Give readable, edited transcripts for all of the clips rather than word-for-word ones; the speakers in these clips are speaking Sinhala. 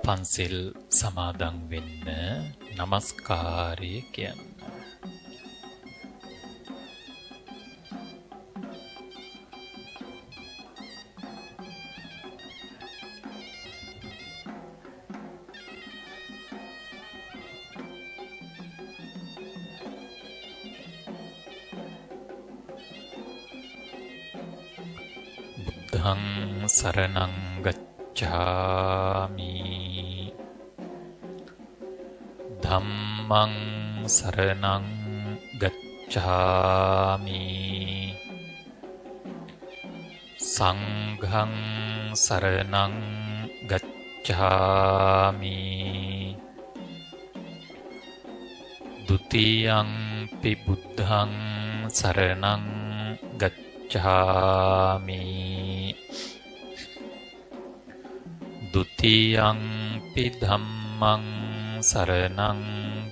පන්සිල් සමාදන් වෙන්න නමස්කාරය කියන්න. බුද්ධං සරණං ගච්ඡාමි ධම්මං සරණං ගච්ඡාමි සංඝං සරණං ගච්ඡාමි ဒုတိယံ පි බුද්ධං සරණං ගච්ඡාමි ဒုတိယံ පි ධම්මං සරණං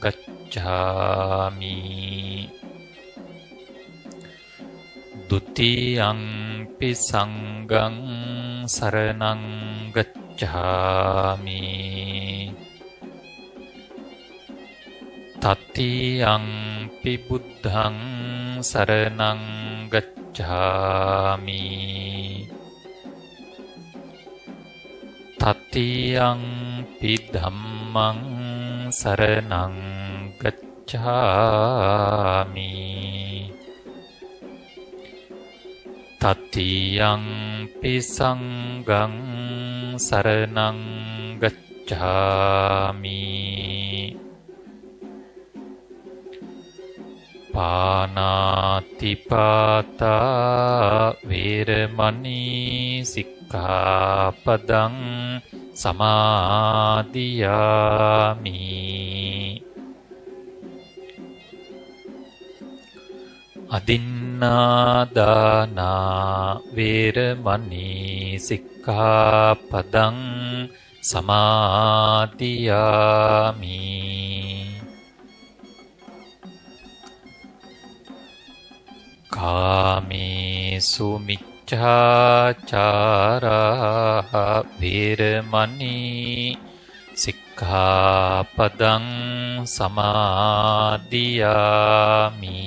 ගච්ඡාමි ဒုတိယံ පි සංඝං සරණං ගච්ඡාමි တတိယံ පි බුද්ධං සරණං ගච්ඡාමි တတိယံ පි ධම්මං සරණං ගච්ඡාමි တတိယံ පි සංඝං සරණං ගච්ඡාමි ပါဏာတိပါตา වේරමණී සික්ඛාපදං සමාදියාමි อดินนาดานาเวรมณีสิกขาปดังสมาธิยามิกามิสุมิจฉาจาราเวรมณีสิกขาปดังสมาธิยามิ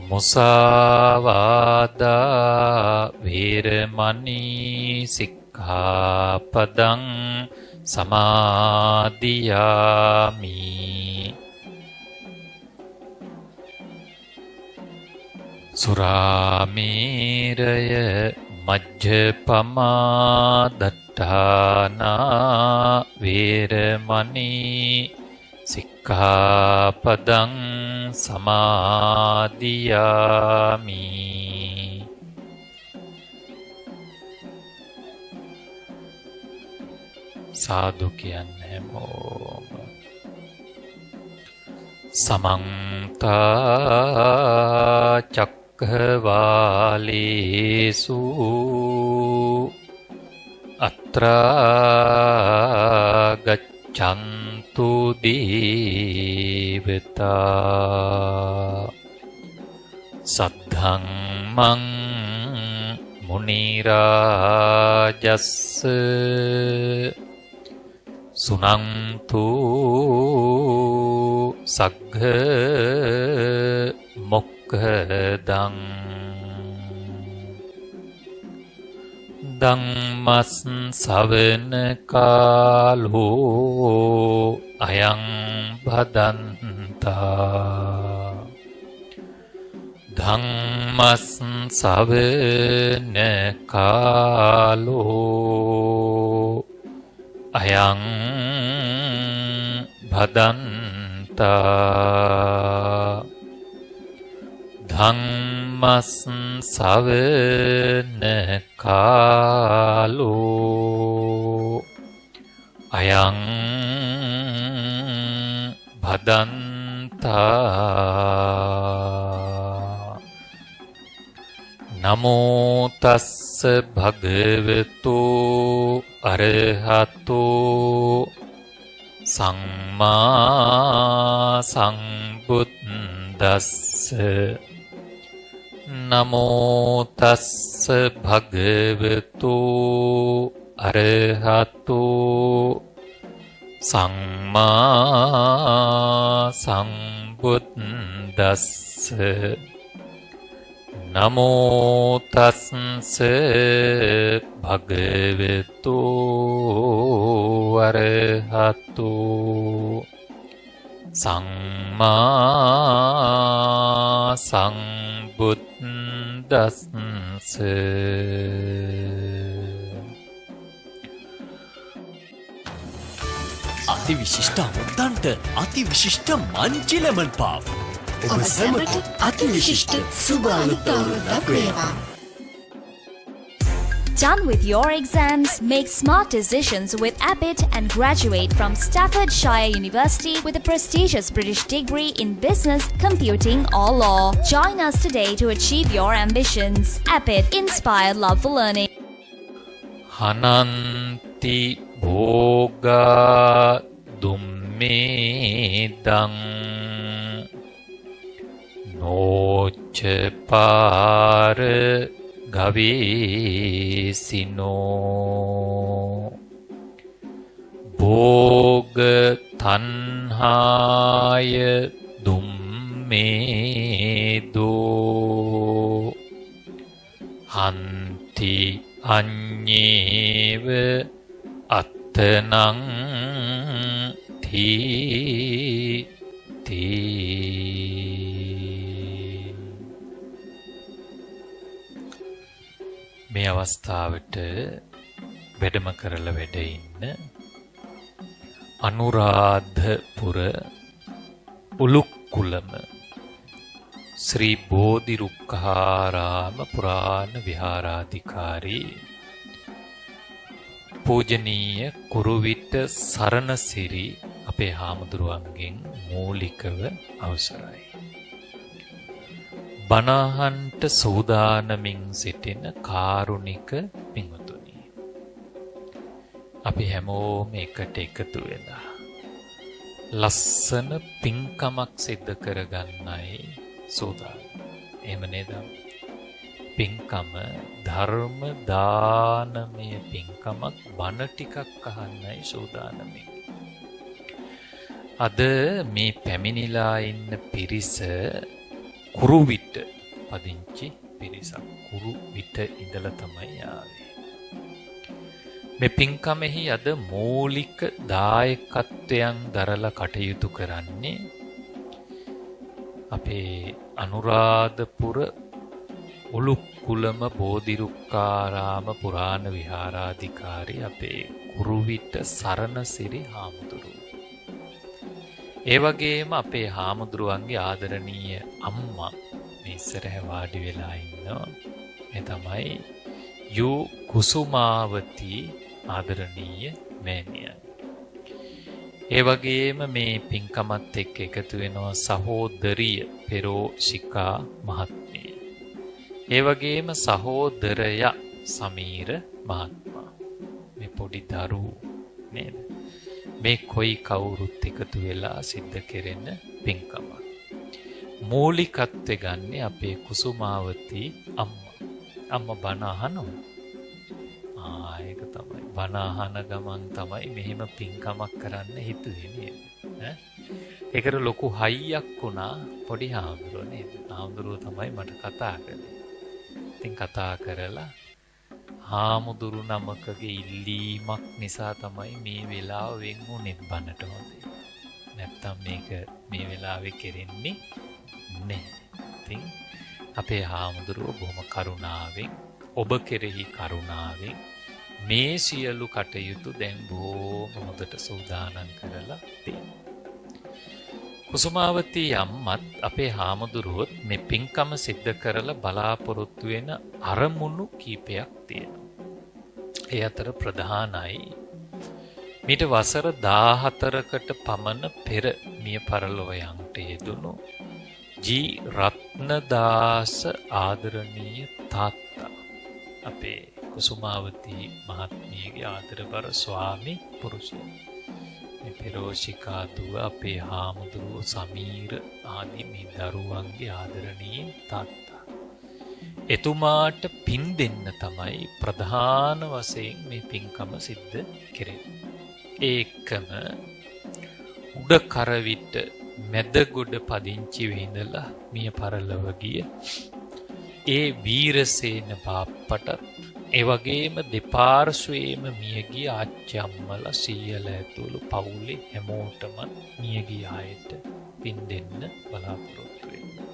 มุสาวาดาเวรมณีสิกขาปดังสมาธิยามิสุราเมรยมัจจปมาดัฏฐานาเวรมณีสิกขาปดังสมาธิยามิสาธุකියන්න හැමෝම සමන්තා චක්ඛවාලේසු අත්‍රා ගච්ඡන්තු දේවතා සද්ධම්මං මුනි රාජස්ස සුනන්තු සග්ග මොක්ඛදං ධම්මස් ශවන කාලෝ අයං භදන්තා ධම්මස් ශවන කාලෝ අයං භදන්තා ධම්මස් ශවන කාලෝ අයං භදන්තා නමෝ තස්ස භගවතු අරහතෝ සම්මා සම්බුද්දස්ස නමෝ තස්ස භගවතු අරහතු සම්මා සම්බුද්දස්ස. නමෝ තස්ස භගවතු අරහතු සම්මා සම්බුද්දස්ස. අති විශිෂ්ට අමුත්තන්ට අති විශිෂ්ට මංචි ලෙමන් පාව්. ඔබ සැමට අති විශිෂ්ට සුබ අලුත් අවුරුද්දක් වේවා. Done with your exams? Make smart decisions with Abbott and graduate from Staffordshire University with a prestigious British degree in business, computing or law. Join us today to achieve your ambitions. Abbott, inspire love for learning. Hananti bhoga dummedang noche para ගවේසිනෝ භෝග තණ්හාය දුම්මේදෝ හන්ති අඤ්ඤේව අත්තනං තීති. මේ අවස්ථාවට වැඩම කරලා වැඩ ඉන්න අනුරාධපුර උලුක්කුලම ශ්‍රී බෝධිරුක්ඛාරාම පුරාණ විහාරාධිකාරී පූජනීය කුරුවිට සරණසිරි අපේ හාමුදුරුවන්ගෙන් මූලිකව අවසරයි. බණහන්ට සූදානමින් සිටින කාරුණික පින්වතුනි, අපි හැමෝම එකට එකතු වෙලා ලස්සන පින්කමක් සිද්ධ කරගන්නයි සූදානම්. එහෙම නේද? පින්කම ධර්ම දානමය පින්කමක්, බණ ටිකක් අහන්නයි සූදානමින්. අද මේ පැමිණිලා ඉන්න පිරිස කුරුවිට පදිංචි පිරිසක්. කුරුවිට ඉඳලා තමයි ආවේ. මේ පින්කමෙහි අද මූලික දායකත්වයන් දරලා කටයුතු කරන්නේ අපේ අනුරාධපුර උලුක්කුලම බෝධිරුක්ඛාරාම පුරාණ විහාරාධිකාරී අපේ කුරුවිට සරණසිරි හාමුදුරුවෝ. ඒ වගේම අපේ හාමුදුරුවන්ගේ ආදරණීය අම්මා මේ ඉස්සරහ වාඩි වෙලා ඉන්නවා. මේ තමයි යු කුසුමාවති ආදරණීය මෑණියන්. ඒ වගේම මේ පින්කමත් එක්ක එකතු වෙනවා සහෝදරිය පෙරෝෂිකා මහත්මිය. ඒ වගේම සහෝදරයා සමීර මහත්මයා. මේ පොඩි දරුවෝ නේද? මේ කොයි කවුරුත් එකතු වෙලා සිද්ධ කෙරෙන පින්කමක්. මූලිකත්වය ගන්නේ අපේ කුසුමාවති අම්මා. අම්මා බණ අහනවා. ඒක තමයි. බණ අහන ගමන් තමයි මෙහෙම පින්කමක් කරන්න හිතුවේ නේද? ඒකට ලොකු හයියක් වුණා පොඩි හාමුදුරුවෝ නේද? හාමුදුරුවෝ තමයි මට කතා කළේ. ඉතින් කතා කරලා හාමුදුරු නමකගේ ඉල්ලීමක් නිසා තමයි මේ වෙලාව වෙන් වුනේ බණට හොඳේ. නැත්තම් මේක මේ වෙලාවේ කෙරෙන්නේ නැහැ. ඉතින් අපේ හාමුදුරුවෝ බොහොම කරුණාවෙන්, ඔබ කෙරෙහි කරුණාවෙන් මේ සියලු කටයුතු දැන් බොහොම හොඳට සූදානම් කරලා තියෙනවා. කුසුමාවති අම්මත් අපේ හාමුදුරුවොත් මේ පින්කම සිද්ධ කරලා බලාපොරොත්තු වෙන අරමුණු කීපයක් තියෙනවා. ඒ අතර ප්‍රධානයි මීට වසර 14කට පමණ පෙර මිය පරලොව යන්ට යෙදුණු ජී රත්නදාස ආදරණීය තාත්තා අපේ කුසුමාවති මහත්මියගේ ආදරබර ස්වාමි පුරුෂයා. මේ පෙරෝෂිකා දුව අපේ හාමුදුරුවෝ සමීර ආදී මේ දරුවන්ගේ ආදරණීය තාත්තා. එතුමාට පින් දෙන්න තමයි ප්‍රධාන වශයෙන් මේ පින්කම සිද්ධ කෙරෙන්නේ. ඒකම උඩ කරවිට මැදගොඩ පදිංචි වෙඳලා මිය පරලොව ගිය ඒ වීරසේන බාප්පටත් ඒ වගේම දෙපාර්ශ්වයේම මියගිය ආච්චම්මලා සීයලා ඇතුළු පවුලේ හැමෝටම මියගිය අයට පින් දෙන්න බලාපොරොත්තු වෙනවා.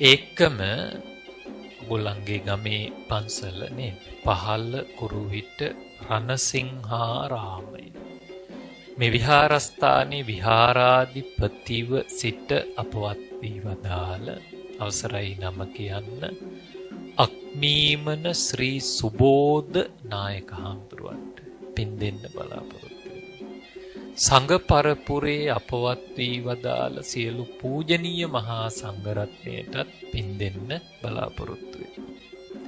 ඒකම ඔයගොල්ලන්ගේ ගමේ පන්සල නේ පහළ කුරුවිට රණසිංහාරාමය. මේ විහාරස්ථානයේ විහාරාධිපතිව සිට අපවත් වී වදාළ අවසරයි නම කියන්න අක්මීමන ශ්‍රී සුබෝධ නායක හාමුදුරුවන්ට පින් දෙන්න බලාපොරොත්තු වෙනවා. සංඝ පරපුරේ අපවත් වී වදාළ සියලු පූජනීය මහා සංඝරත්නයටත් පින් දෙන්න බලාපොරොත්තු වෙනවා.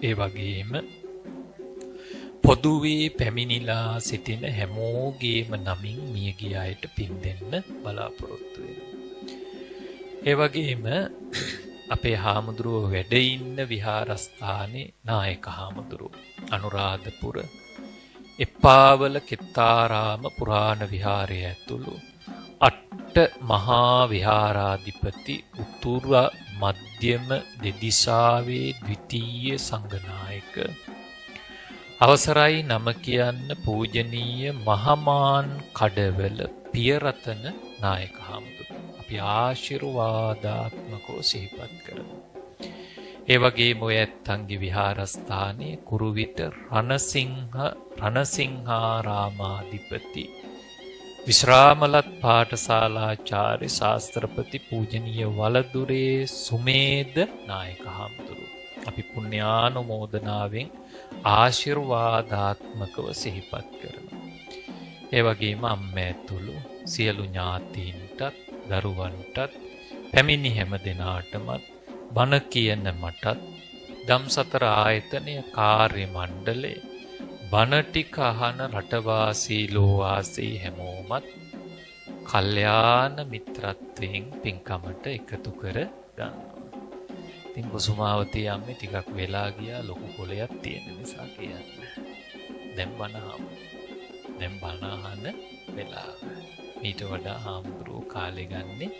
ඒ වගේම පොදුවේ පැමිණිලා සිටින හැමෝගේම නමින් මියගිය අයට පින් දෙන්න බලාපොරොත්තු වෙනවා. ඒ වගේම අපේ හාමුදුරුව වැඩ ඉන්න විහාරස්ථානයේ නායක හාමුදුරුව අනුරාධපුර එප්පාවල කෙත්තාරාම පුරාණ විහාරය ඇතුළු අට මහා විහාරාධිපති උතුර මධ්‍යම දෙදිසාවේ ද්විතීය සංඝනායක අවසරයි නම කියන්න පූජනීය මහමාන් කඩවල පියරතන නායක හාමුදුරුව අපි ආශිර්වාදාත්මකව සිහිපත් කරමු. ඒ වගේම ඔය ඇත්තන්ගේ විහාරස්ථානයේ කුරුවිට රණසිංහාරාමාධිපති විශ්‍රාමලත් පාඨශාලාචාර්ය ශාස්ත්‍රපති පූජනීය වලදුරේ සුමේද නායක හාමුදුරුව අපි පුණ්‍යානුමෝදනාවෙන් ආශිර්වාදාත්මකව සිහිපත් කරනවා. ඒ වගේම අම්මා ඇතුළු සියලු ඥාතීන්ටත් දරුවන්ටත් පැමිණි හැම දෙනාටමත් බණ කියන මටත් ධම්සතර ආයතනය කාර්ය මණ්ඩලයේ බණ ටික අහන රටවාසී ලෝවාසී හැමෝමත් කල්යාණ මිත්‍රත්වයෙන් පින්කමට එකතු කර ගන්නවා. ඉතින් කුසුමාවතී අම්මේ ටිකක් වෙලා ගියා ලොකු කොලයක් තියෙන නිසා කියන්නේ. දැන් බණ අහන වෙලාව. ඊට වඩා හාමුදුරුවෝ කාලේ ගන්නේ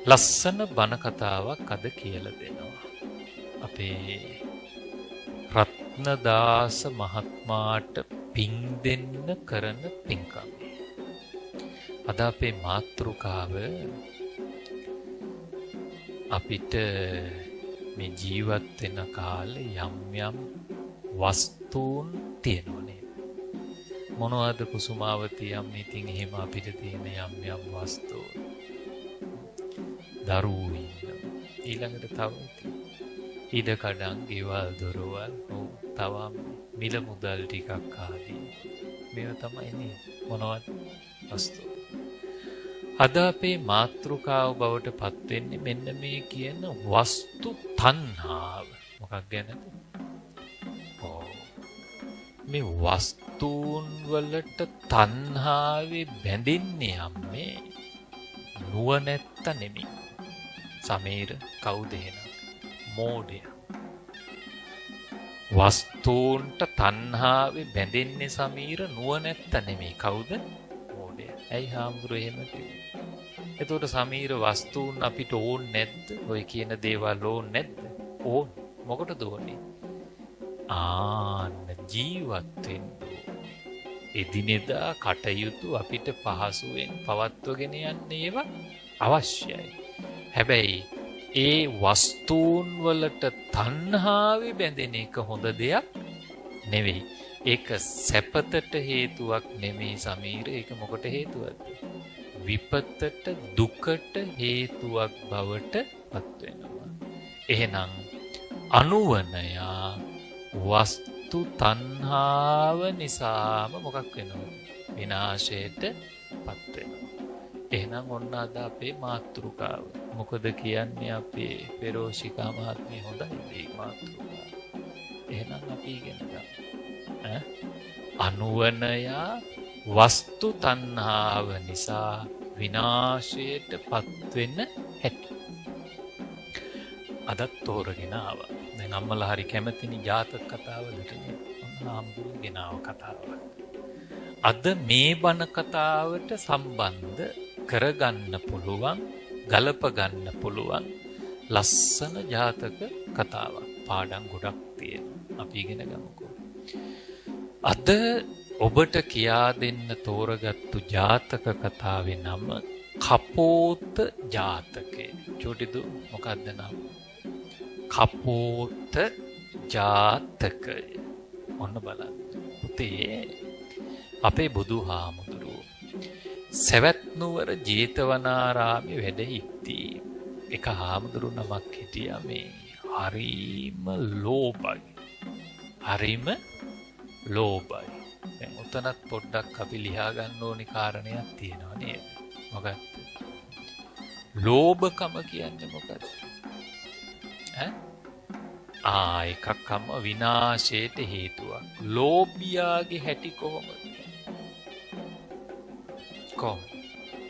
ලස්සන බණ කතාවක් අද කියලා දෙනවා. අපේ රත්නදාස මහත්මාට පින් දෙන්න කරන පින්කම. අද අපේ මාතෘකාව අපිට මේ ජීවත් වෙන කාලේ යම් යම් වස්තුන් තියෙනවනේ. මොනවද කුසුමාවතී අම්මේ ඉතින් එහෙම අපිට තියෙන යම් යම් වස්තු දරුවෝ ඉන්නවා. ඊළඟට තව ඉඩ කඩන් ගෙවල් දොරවල් තව මිල මුදල් ටිකක් ආදී මේවා තමයි නේ මොනවද වස්තු. අද අපේ මාතෘකාව බවට පත් වෙන්නේ මෙන්න මේ කියන වස්තු තණ්හාව. මොකක් ගැනද? මේ වස්තුන් වලට තණ්හාවේ බැඳෙන්නේ අම්මේ නුවණැත්ත නෙමෙයි. සමීර කවුද එහෙනම්? මෝඩයා. වස්තුන්ට තණ්හාවේ බැඳෙන්නේ සමීර නුවණැත්ත නෙමෙයි. කවුද? මෝඩයා. ඇයි හාමුදුරුවෝ එහෙම කිව්වේ? එතකොට සමීර වස්තුන් අපිට ඕන් නැද්ද? ඔය කියන දේවල් ඕන් නැද්ද? ඕන්. මොකටද ඕනේ? ජීවත් වෙන්න. එදිනෙදා කටයුතු අපිට පහසුවෙන් පවත්වගෙන යන්න ඒවා අවශ්‍යයි. හැබැයි ඒ වස්තුන් වලට තණ්හාවේ බැඳෙන එක හොඳ දෙයක් නෙවෙයි. ඒක සැපතට හේතුවක් නෙමෙයි සමීර. ඒක මොකට හේතුවක්ද? විපතට දුකට හේතුවක් බවට පත් වෙනවා. එහෙනම් අනුවනයා වස්තු තණ්හාව නිසාම මොකක් වෙනවද? විනාශයට පත් වෙනවා. එහෙනම් ඔන්න අද අපේ මාතෘකාව. මොකද කියන්නේ අපේ පෙරෝෂිකා මහත්මිය හොඳයි මේ මාතෘකාව. එහෙනම් අපි ඉගෙන ගමු. අනුවනයා වස්තු තණ්හාව නිසා විනාශයට පත් වෙන හැටි. අදත් තෝරගෙන ආවා. දැන් අම්මලා හරි කැමතිනි ජාතක කතාවලටනේ. ඔන්න හාමුදුරුවෝ ගෙනාව කතාව. අද මේ බණ කතාවට සම්බන්ධ කරගන්න පුළුවන්, ගලප ගන්න පුළුවන් ලස්සන ජාතක කතාවක්. පාඩම් ගොඩක් තියෙනවා. අපි ඉගෙන ගමුකෝ. අද ඔබට කියා දෙන්න තෝරගත්තු ජාතක කතාවේ නම කපෝත ජාතකය. චූටිදු මොකක්ද නම? කපෝත ජාතකය. ඔන්න බලන්න. පුතේ අපේ බුදුහාමුදුරුවෝ සවැත් නුවර ජේතවනාරාමේ වැඩ හිටී. එක හාමුදුරු නමක් හිටියා මේ හරිම ලෝභයි. හරිම ලෝභයි. දැන් උතනත් පොඩ්ඩක් අපි ලියා ගන්න ඕනි කාරණයක් තියෙනවා නේද? මොකක්ද? ලෝභකම කියන්නේ මොකක්ද? එකක්ම විනාශයට හේතුවක්. ලෝභියාගේ හැටි කොහොමද?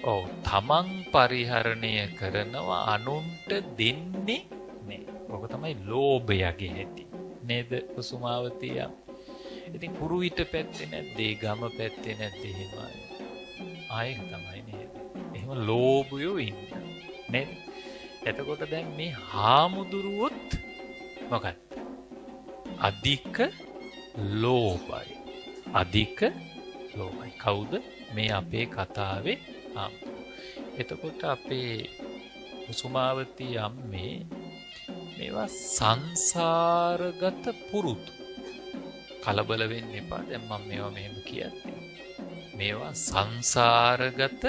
ඔව් තමන් පරිහරණය කරනවා අනුන්ට දෙන්නේ නෑ. ඔක තමයි ලෝභයගේ හැටි. නේද කුසුමාවතිය? ඉතින් කුරුවිට පැත්තේ නැද්දේ? ගම පැත්තේ නැද්දේ? එහෙමයි. ආයෙක තමයි නේද? එහෙම ලෝභයෝ ඉන්නේ. නේද? එතකොට දැන් මේ හාමුදුරුවොත් මොකක්ද? අධික ලෝභයි. අධික ලෝභයි. කවුද? මේ අපේ කතාවේ හාමුදුරුවෝ. එතකොට අපේ කුසුමාවතී අම්මේ මේවා සංසාරගත පුරුදු. කලබල වෙන්න එපා. දැන් මම මේවා මෙහෙම කියන්නේ. මේවා සංසාරගත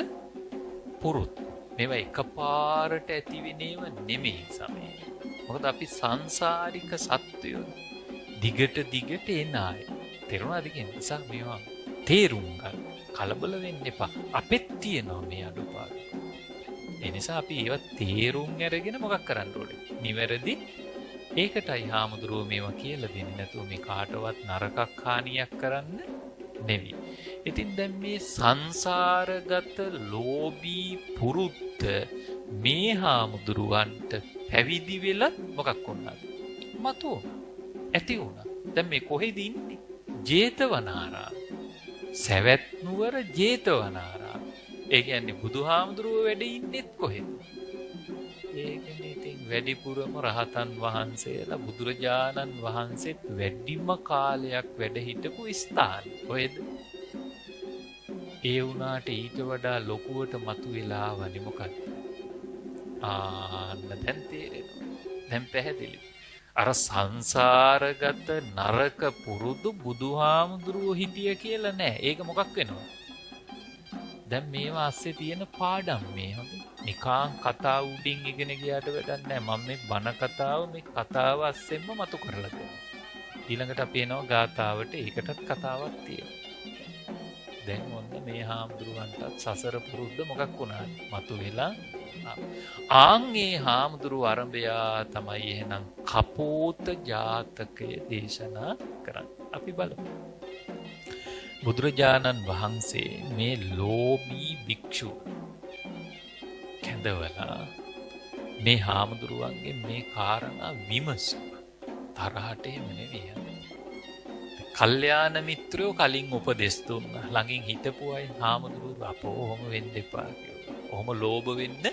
පුරුදු. මේවා එකපාරට ඇතිවෙනේව නෙමෙයි සමේ. මොකද අපි සංසාරික සත්වයෝ. දිගට එන අය. තේරුණාද කියන්නේ? නිසා මේවා තේරුම් ගන්න. කලබල වෙන්න එපා. අපෙත් තියෙනවා මේ අඩුපාඩු. ඒ නිසා අපි ඒවා තේරුම් අරගෙන මොකක් කරන්න ඕනේ? නිවැරදි ඒකටයි හාමුදුරුවෝ මේවා කියලා දෙන්නේ. නැතුව මේ කාටවත් නරකක් හානියක් කරන්න නෙවෙයි. ඉතින් දැන් මේ සංසාරගත ලෝභී පුරුද්ද මේ හාමුදුරුවන්ට පැවිදි වෙලත් මොකක් වුණාද? මතු ඇති වුණා. දැන් මේ කොහෙද ඉන්නේ? ජේතවනාරාම. සවැත් නුවර ජේතවනාරාම. ඒ කියන්නේ බුදුහාමුදුරුවෝ වැඩ ඉන්නෙත් කොහෙද? ඒකනේ ඉතින් වැඩිපුරම රහතන් වහන්සේලා බුදුරජාණන් වහන්සේත් වැඩිම කාලයක් වැඩ හිටපු ස්ථාන. කොහෙද? ඒ වුණාට ඊට වඩා ලොකුවට මතුවලා ආවනේ මොකක්ද? දැන් තේරෙනවා. දැන් පැහැදිලි. අර සංසාරගත නරක පුරුදු බුදුහාමුදුරුවෝ හිටිය කියලා නෑ. ඒක මොකක් වෙනවා? දැන් මේවා ASCII තියෙන පාඩම් මේ හොඳ. නිකාං කතා උඩින් ඉගෙන ගියාට වැඩක් නෑ. මම මේ බණ කතාව මේ කතාව ASCIIෙන්ම මතු කරලා දෙනවා. ඊළඟට අපි එනවා ගාථාවට. ඒකටත් කතාවක් තියෙනවා. දැන් ඔන්න මේ හාමුදුරුවන්ටත් සසර පුරුද්ද මොකක් වුණාද? මතු වෙලා ආන්ගේ හාමුදුරුව අරඹයා තමයි එහෙනම් කපෝත ජාතකය දේශනා කරන්නේ. අපි බලමු. බුදුරජාණන් වහන්සේ මේ ලෝභී භික්ෂුව කැඳවලා මේ හාමුදුරුවන්ගේ මේ කාරණා විමසුවා. තරහට එහෙම නෙවෙයි. කල්යාණ මිත්‍රයෝ කලින් උපදෙස් දුන්නා. ළඟින් හිටපු අය හාමුදුරුවෝ අපෝ ඔහොම වෙන්න එපා කියලා. ඔහොම ලෝභ වෙන්න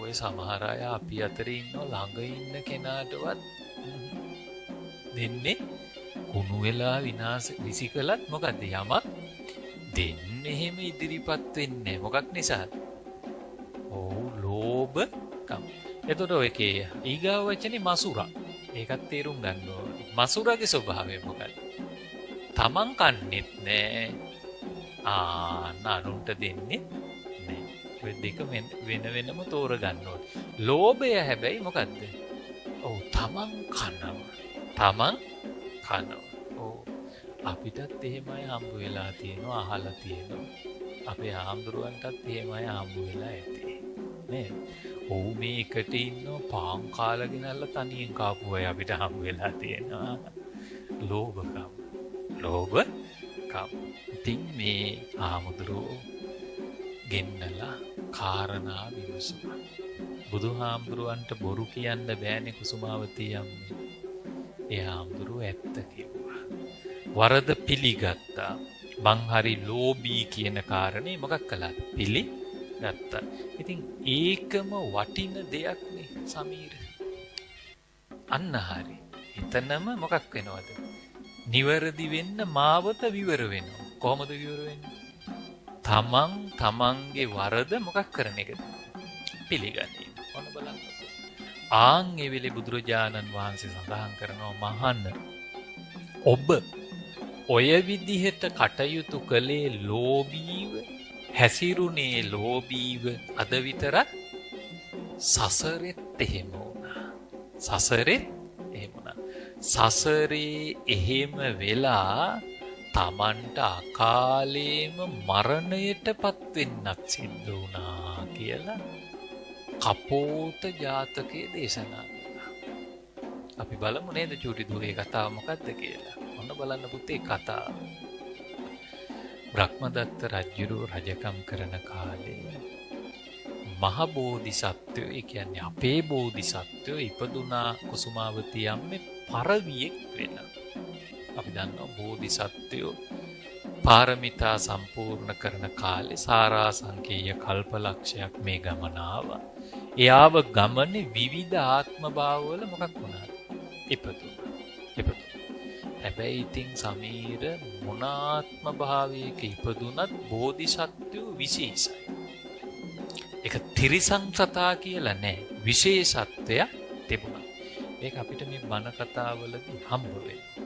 ඔය සමහර අය අපි අතරේ ඉන්නවා ළඟ ඉන්න කෙනාටවත් දෙන්නේ කුණු වෙලා විනාශ විසිකලත් මොකද යමක් දෙන්න එහෙම ඉදිරිපත් වෙන්නේ මොකක් නිසාද? ලෝභකම්. එතකොට ඔයකේ ඊගාව වචනේ මසුරා. ඒකත් තේරුම් ගන්න ඕනේ. මසුරාගේ ස්වභාවය මොකක්ද? තමන් කන්නේත් නෑ. අනුන්ට දෙන්නේ නෑ. ඔය දෙක වෙන වෙනම තෝරගන්න ඕනේ. ලෝභය හැබැයි මොකද්ද? තමන් කනවා. තමන් කනවා. අපිටත් එහෙමයි හම්බ වෙලා තියෙනවා, අහලා තියෙනවා. අපේ ආම්දුරුවන්ටත් එහෙමයි හම්බ වෙලා ඇති. නේද? මේ එකට ඉන්නෝ පාන් කාලා ගෙනල්ලා තනියෙන් කාපු අය අපිට හම්බ වෙලා තියෙනවා. ලෝභකම්. ඉතින් මේ ආමුදුරුවෝ ගෙන්නලා කාරණා විමසුවා. බුදුහාමුදුරුවන්ට බොරු කියන්න බෑනේ කුසුමාවතී අම්මේ. ඒ හාමුදුරුව ඇත්ත කිව්වා. වරද පිළිගත්තා. මං හරි ලෝභී කියන කාරණේ මොකක් කළාද? පිළිගත්තා. ඉතින් ඒකම වටින දෙයක් නේ සමීර. අන්න හරි. එතනම මොකක් වෙනවද? නිවැරදි වෙන්න මාවත විවර වෙනවා. කොහොමද විවර වෙන්නේ? තමන්ගේ වරද මොකක් කරන එකද? පිළිගන්නේ. ඔන්න බලන්න. ආන් ඒ වෙලේ බුදුරජාණන් වහන්සේ සඳහන් කරනවා මහන්න ඔබ ඔය විදිහට කටයුතු කළේ ලෝභීව හැසිරුණේ ලෝභීව අද විතරක් සසරෙත් එහෙම වුණා. සසරේ එහෙම වෙලා තමන්ට අකාලේම මරණයටපත් වෙන්නත් සිද්ධ වුණා කියලා කපෝත ජාතකයේ දේශනා කළා. අපි බලමු නේද චූටි දුවේ කතාව මොකක්ද කියලා. ඔන්න බලන්න පුතේ කතාව. බ්‍රහ්මදත්ත රජුරු රජකම් කරන කාලේ මහ බෝධිසත්වයෝ, ඒ කියන්නේ අපේ බෝධිසත්වයෝ ඉපදුනා කුසුමාවතී අම්මේ පරවියෙක් වෙනවා. අපි දන්නවා බෝධිසත්වයෝ පාරමිතා සම්පූර්ණ කරන කාලේ සාරාසංකේය කල්පලක්ෂයක් මේ ගමන ආවා. එයාව ගමනේ විවිධ ආත්ම භාවවල මොකක් වුණාද? ඉපදුණා. හැබැයි ඉතින් සමීර මොනාත්ම භාවයක ඉපදුනත් බෝධිසත්වයෝ විශේෂයි. ඒක තිරිසං සතා කියලා නෑ. විශේෂත්වයක් තිබුණා. ඒක අපිට මේ බණ කතාවලදී හම්බ වෙනවා.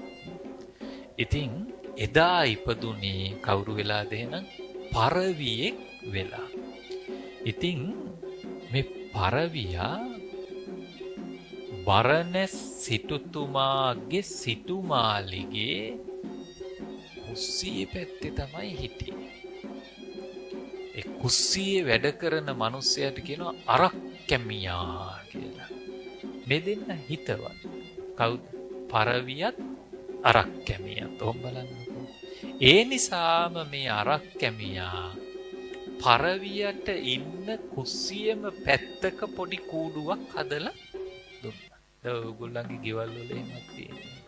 ඉතින් එදා ඉපදුනේ කවුරු වෙලාද එහෙනම්? පරවියෙක් වෙලා. ඉතින් මේ පරවියා බරණැස් සිටුතුමාගේ සිටුමාලිගේ කුස්සියේ පැත්තේ තමයි හිටියේ. ඒ කුස්සියේ වැඩ කරන මිනිස්සයාට කියනවා අරක්කැමියා කියලා. මේ දෙන්න හිතවත්. කවුද? පරවියත් අරක්කැමියත්. ඔහොම බලන්නකෝ. ඒ නිසාම මේ අරක්කැමියා පරවියට ඉන්න කුස්සියේම පැත්තක පොඩි කූඩුවක් හදලා දුන්නා. ඔයගොල්ලන්ගේ ගෙවල් වල එහෙමත් තියෙනවා.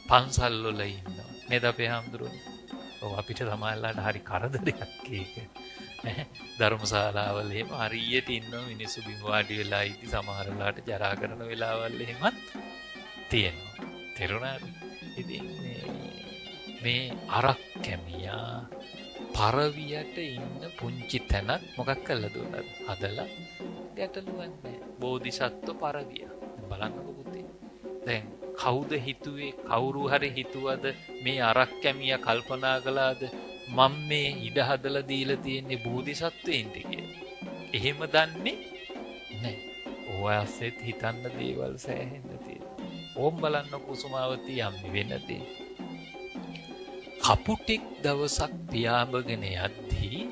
පන්සල් වල ඉන්නවා. නේද අපේ හාමුදුරුවෝ? ඔව් අපිට සමාජලාට හරි කරදරයක් ඒක. ධර්මශාලාවල එහෙම හරියට ඉන්න මිනිස්සු බිම වාඩි වෙලා ඉති සමහර වෙලාවට ජරා කරන වෙලාවල් එහෙමත් තියෙනවා. තේරුණාද? ඉතින් මේ අරක්කැමියා පරවියට ඉන්න පුංචි තැනක් මොකක් කළා දුන්නද? හදලා ගැටලුවක් නැහැ. බෝධිසත්ව පරවිය. බලන්නකො පුතේ. දැන් කවුද හිතුවේ? කවුරු හරි හිතුවද මේ අරක්කැමියා කල්පනා කළාද මම මේ ඉඩ හදලා දීලා තියෙන්නේ බෝධිසත්වෙයින්ට කියලා? එහෙම දන්නේ නැහැ. ඔයසෙත් හිතන්න දේවල් සෑහෙන්න තියෙනවා. ඕම් බලන්න කුසුමාවතී අම්මි වෙනදී කපුටෙක් දවසක් පියාඹගෙන යද්දී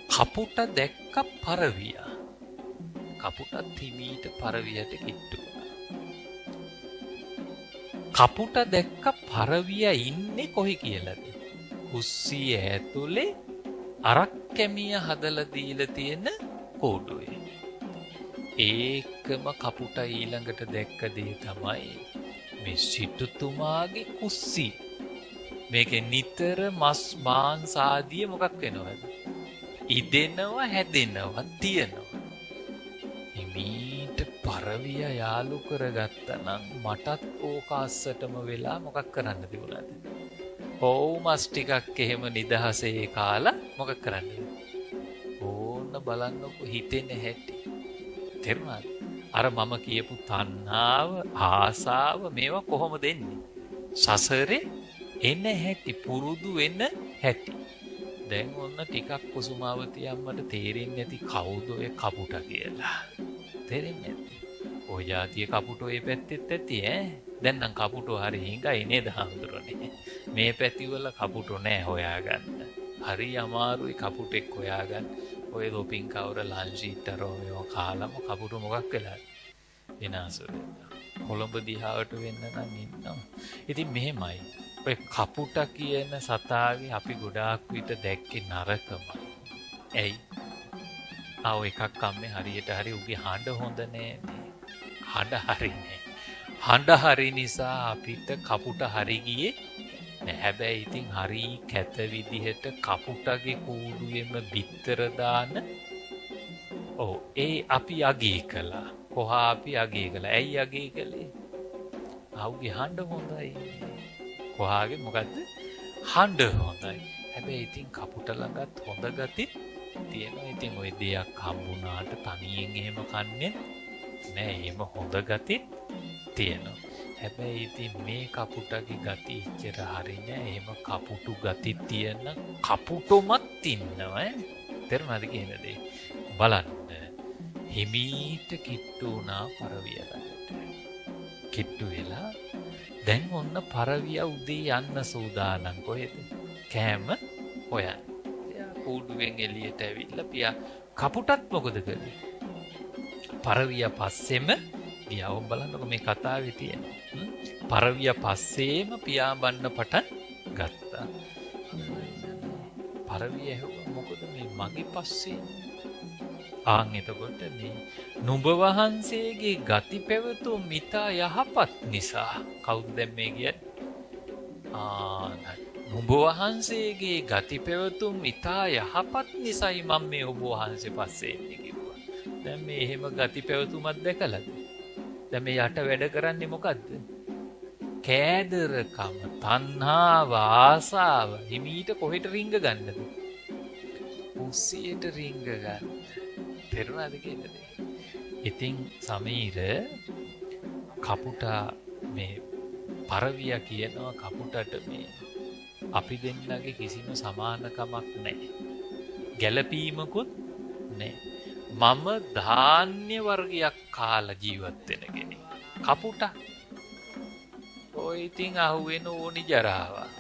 කපුට දැක්ක පරවියා. කපුටත් හිමීට පරවියට කිට්ටු වුණා. කපුට දැක්ක පරවියා ඉන්නේ කොහේ කියලාද? කුස්සිය ඇතුලේ අරක්කැමිය හදලා දීලා තියෙන කෝඩුවේ. ඒකම කපුට ඊළඟට දැක්ක දේ තමයි මේ සිටුතුමාගේ කුස්සිය. මේකේ නිතර මස් මාංශ ආදිය මොකක් වෙනවද? ඉදෙනවා, හැදෙනවා, තියෙනවා. හිමීට පරවිය යාලු කරගත්තා නම් මටත් ඕක අස්සටම වෙලා මොකක් කරන්න තිබුණාද? ඔව් මස් ටිකක් එහෙම නිදහසේ කාලා මොකක් කරන්නද? ඕන්න බලන්නකො හිතෙන හැටි. තේරුණාද? අර මම කියපු තණ්හාව, ආසාව මේවා කොහොමද එන්නේ? සසරේ එන හැටි, පුරුදු වෙන හැටි. දැන් ඔන්න ටිකක් කුසුමාවතී අම්මට තේරෙන්නේ නැති කවුද ඔය කපුට කියලා. තේරෙන්නේ නැති. ඔය જાතිය කපුටෝ ඒ පැත්තෙත් ඇති ඈ. දැන් නම් කපුටෝ හරි හිඟයි නේද හඳුරන්නේ. මේ පැතිවල කපුටෝ නෑ හොයාගන්න. හරි අමාරුයි කපුටෙක් හොයාගන්න. ඔය දොපින් කවුර ලංචීතරෝ මේවා කාලම කපුටෝ මොකක් වෙලාද? විනාශ වෙනවා. කොළඹ දිහාවට වෙන්න නම් ඉන්නවා. ඉතින් මෙහෙමයි. ඔය කපුට කියන සතාගේ අපි ගොඩාක් විට දැක්කේ නරකමයි. ඇයි? එකක් අම්මේ හරියට හරි උගේ හඬ හොඳ නෑ. හඬ හරි නෑ. හඬ හරි නිසා අපිට කපුට හරි ගියේ නෑ. හැබැයි ඉතින් හරි කැත විදිහට කපුටගේ කූඩුවෙම බිත්තර දාන අපි අගේ කළා. කොහා අපි අගේ කළා. ඇයි අගේ කළේ? ආවුගේ හඬ හොඳයි. කොහාගේ මොකද්ද? හඬ හොඳයි. හැබැයි ඉතින් කපුට ළඟත් හොඳ ගති තියෙනවා. ඉතින් ওই දෙයක් හම්බුණාට තනියෙන් එහෙම කන්නේ නෑ. එහෙම හොඳ ගති තියෙනවා. හැබැයි ඉතින් මේ කපුටගේ ගති ඉච්චර හරි නෑ. එහෙම කපුටු ගති තියෙන කපුටොමත් ඉන්නවා. තේරුණාද කියන දේ? බලන්න. හිමීට කිට්ටු වුණා පරවිය ළඟට. කිට්ටු වෙලා දැන් ඔන්න පරවිය උදේ යන්න සූදානම්. කොහෙද? කෑම හොයන්න. එයා කූඩුවෙන් එළියට ඇවිල්ලා පියා කපුටත් මොකද කළේ? පරවිය පස්සෙම ගියා. ඔබ බලන්නකො මේ කතාවේ තියෙන. පරවිය පස්සේම පියා බන්න පටන් ගත්තා. පරවිය ඇහුවා මොකද මේ මගේ පස්සේ? එතකොට මේ නුඹ වහන්සේගේ ගති පැවතුම් මිතා යහපත් නිසා. කවුද දැන් මේ කියන්නේ? නුඹ වහන්සේගේ ගති පැවතුම් මිතා යහපත් නිසායි මම මේ ඔබ වහන්සේ පස්සේ එන්නේ කිව්වා. දැන් මේ එහෙම ගති පැවතුමක් දැකලාද? දැන් මේ යට වැඩ කරන්නේ මොකද්ද? කෑදරකම, තණ්හාව, ආසාව. හිමීට කොහෙට රිංග ගන්නද? කුස්සියට රිංග ගන්න. තේරුණාද කියන්නේ? ඉතින් සමීර කපුටා මේ පරවිය කියනවා කපුටට මේ අපි දෙන්නගේ කිසිම සමානකමක් නැහැ. ගැළපීමකුත් නැහැ. මම ධාන්‍ය වර්ගයක් කාලා ජීවත් වෙන කෙනෙක්. කපුටා ඔය ඉතින් අහුවෙන ඕනි ජරාවක්.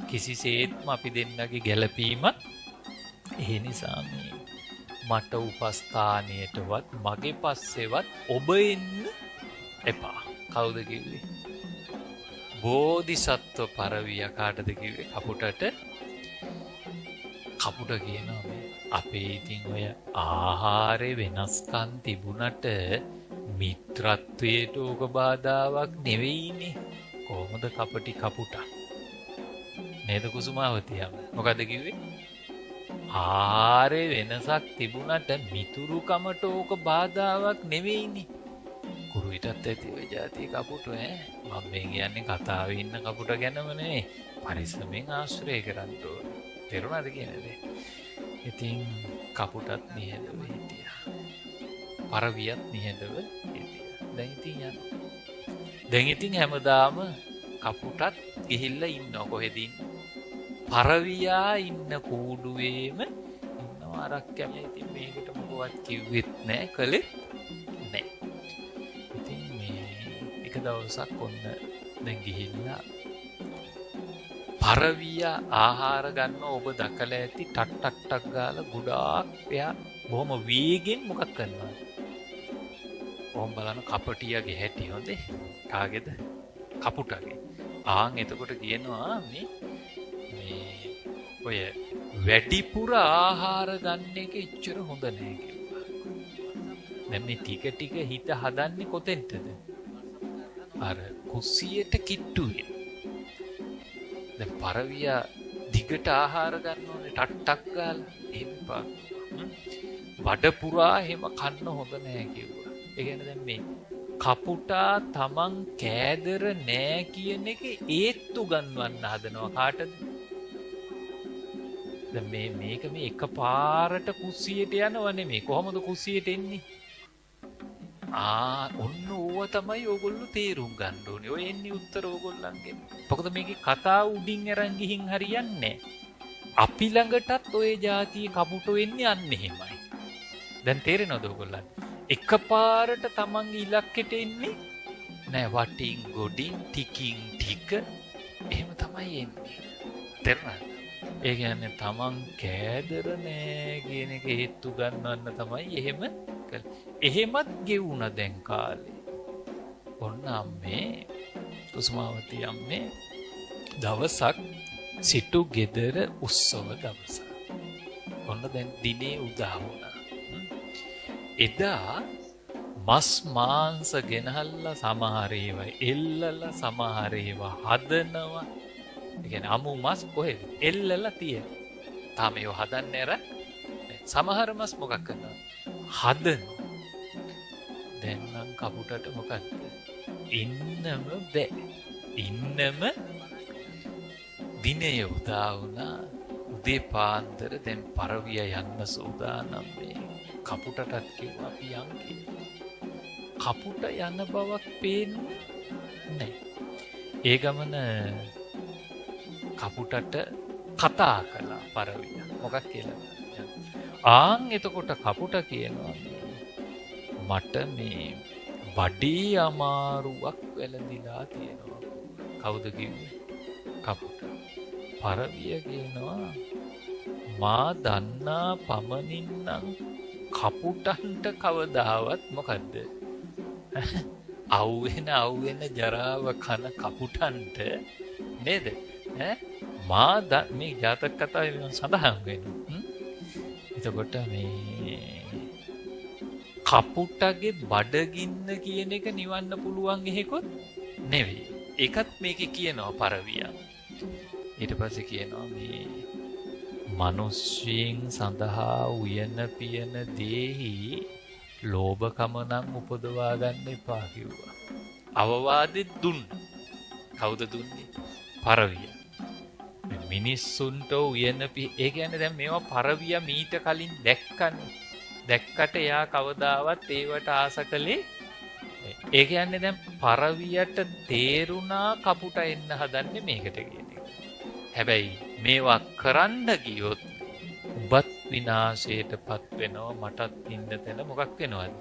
කිසිසේත්ම අපි දෙන්නගේ ගැළපීමක් ඒ නිසා මේ මට උපස්ථානයටවත් මගේ පස්සෙවත් ඔබ එන්න එපා. කවුද කිව්වේ? බෝධිසත්ව පරවිය කාටද කිව්වේ? කපුටට. කපුට කියනවා මේ අපේ ඉතින් ඔය ආහාරේ වෙනස්කම් තිබුණට මිත්‍රත්වයට ඕක බාධාවක් නෙවෙයිනේ. කොහොමද කපටි කපුටා? නේද කුසුමාවතිය? මොකද කිව්වේ? ආරේ වෙනසක් තිබුණට මිතුරුකමට ඕක බාධාවක් නෙවෙයිනේ. කුරුවිටත් ඇති ඔය જાතිය කපුටෝ මම මේ කියන්නේ කතාවේ ඉන්න කපුට ගැනම නෙවෙයි. පරිස්සමෙන් ආශ්‍රය කරන්න ඕන. තේරුණාද කියන්නේ? ඉතින් කපුටත් නිහඬව හිටියා. පරවියත් නිහඬව හිටියා. දැන් ඉතින් හැමදාම කපුටත් ගිහිල්ලා ඉන්නව කොහෙද ඉන්නේ? පරවියා ඉන්න කූඩුවේම ඉන්නවා ආරක්කම. ඉතින් මේකට මොකවත් කිව්වෙත් නෑ, කළෙත් නෑ. ඉතින් මේ එක දවසක් ඔන්න දැන් ගිහිල්ලා පරවියා ආහාර ගන්න ඔබ දැකලා ඇති. ටක් ටක් ටක් ගාලා ගොඩාක් එයා බොහොම වේගෙන් මොකක් කරනවද? ඔහොම බලන කපටියාගේ හැටි හොඳේ. කාගේද? කපුටගේ. එතකොට කියනවා මේ ඔය වැඩිපුර ආහාර ගන්න එක එච්චර හොඳ නෑ කිව්වා. දැන් මේ ටික ටික හිත හදන්නේ කොතෙන්ද? අර කුස්සියට කිට්ටුවේ. දැන් පරවියා දිගට ආහාර ගන්න ඕනේ ටක් ටක් ගාලා. එහෙම පා. වඩ පුරා එහෙම කන්න හොඳ නෑ කිව්වා. ඒ කියන්නේ දැන් මේ කපුටා තමන් කෑදර නෑ කියන එක ඒත්තු ගන්නවන්න හදනවා කාටද? දැන් මේක මේ එකපාරට කුස්සියට යනව නෙමෙයි. කොහොමද කුස්සියට එන්නේ? ඔන්න ඕව තමයි ඕගොල්ලෝ තේරුම් ගන්න ඕනේ. ඔය එන්නේ උත්තර ඕගොල්ලන්ගෙන්. මොකද මේකේ කතාව උඩින් අරන් ගිහින් හරියන්නේ නැහැ. අපි ළඟටත් ඔය જાතිය කපුටෝ එන්නේ අන්න එහෙමයි. දැන් තේරෙනවද ඕගොල්ලන්ට? එකපාරට තමන්ගේ ඉලක්කෙට එන්නේ නෑ. වටින් ගොඩින් ටිකින් ටික එහෙම තමයි එන්නේ. තේරුණාද? ඒ කියන්නේ තමන් කෑදර නෑ කියන එක හේතු ගන්නවන්න තමයි එහෙම කළේ. එහෙමත් ගෙවුණා දැන් කාලේ. ඔන්න අම්මේ කුසුමාවති අම්මේ දවසක් සිටු ගෙදර උත්සව දවසක්. ඔන්න දැන් දිනේ උදා වුණා. එදා මස් මාංශ ගෙනහල්ලා සමහර ඒවා එල්ලලා සමහර ඒවා හදනවා. ඒ කියන්නේ අමු මස් කොහෙද? එල්ලලා තියෙන. තාම ඒව හදන්නේ නැර. සමහර මස් මොකක් කරනවද? හදන. දැන් නම් කපුටට මොකක්ද? ඉන්නම බෑ. ඉන්නම දිනේ උදා වුණා. උදේ පාන්දර දැන් පරවිය යන්න සූදානම් මේ. කපුටටත් කිව්වා අපි යන් කියලා. කපුට යන බවක් පේන්නේ නැහැ. ඒ ගමන කපුටට කතා කළා පරවිය. මොකක් කියලා? ආන් එතකොට කපුට කියනවා මට මේ බඩේ අමාරුවක් වැළඳිලා තියෙනවා. කවුද කිව්වේ? කපුට. පරවිය කියනවා මා දන්නා පමණින් නම් කපුටන්ට කවදාවත් මොකද්ද? අවුවෙන ජරාව කන කපුටන්ට නේද? මේ ජාතක කතාවේ සඳහන් වෙනවා. එතකොට මේ කපුටගේ බඩගින්න කියන එක නිවන්න පුළුවන් එහෙකොත් නෙවෙයි. ඒකත් මේකේ කියනවා පරවියා. ඊට පස්සේ කියනවා මේ මිනිස්සුන් සඳහා උයන පියන දේහි ලෝභකම නම් උපදවා ගන්න එපා කිව්වා. අවවාදෙත් දුන්නා. කවුද දුන්නේ? පරවියා. මිනිස්සුන්ට උයන ඒ කියන්නේ දැන් මේවා පරවියා මීට කලින් දැක්කනේ. දැක්කට එයා කවදාවත් ඒවට ආස කළේ. ඒ කියන්නේ දැන් පරවියට තේරුණා කපුට එන්න හදන්නේ මේකට කියන එක. හැබැයි මේවා කරන්න ගියොත් උබත් විනාශයටපත් වෙනවා. මටත් ඉන්න තැන මොකක් වෙනවද?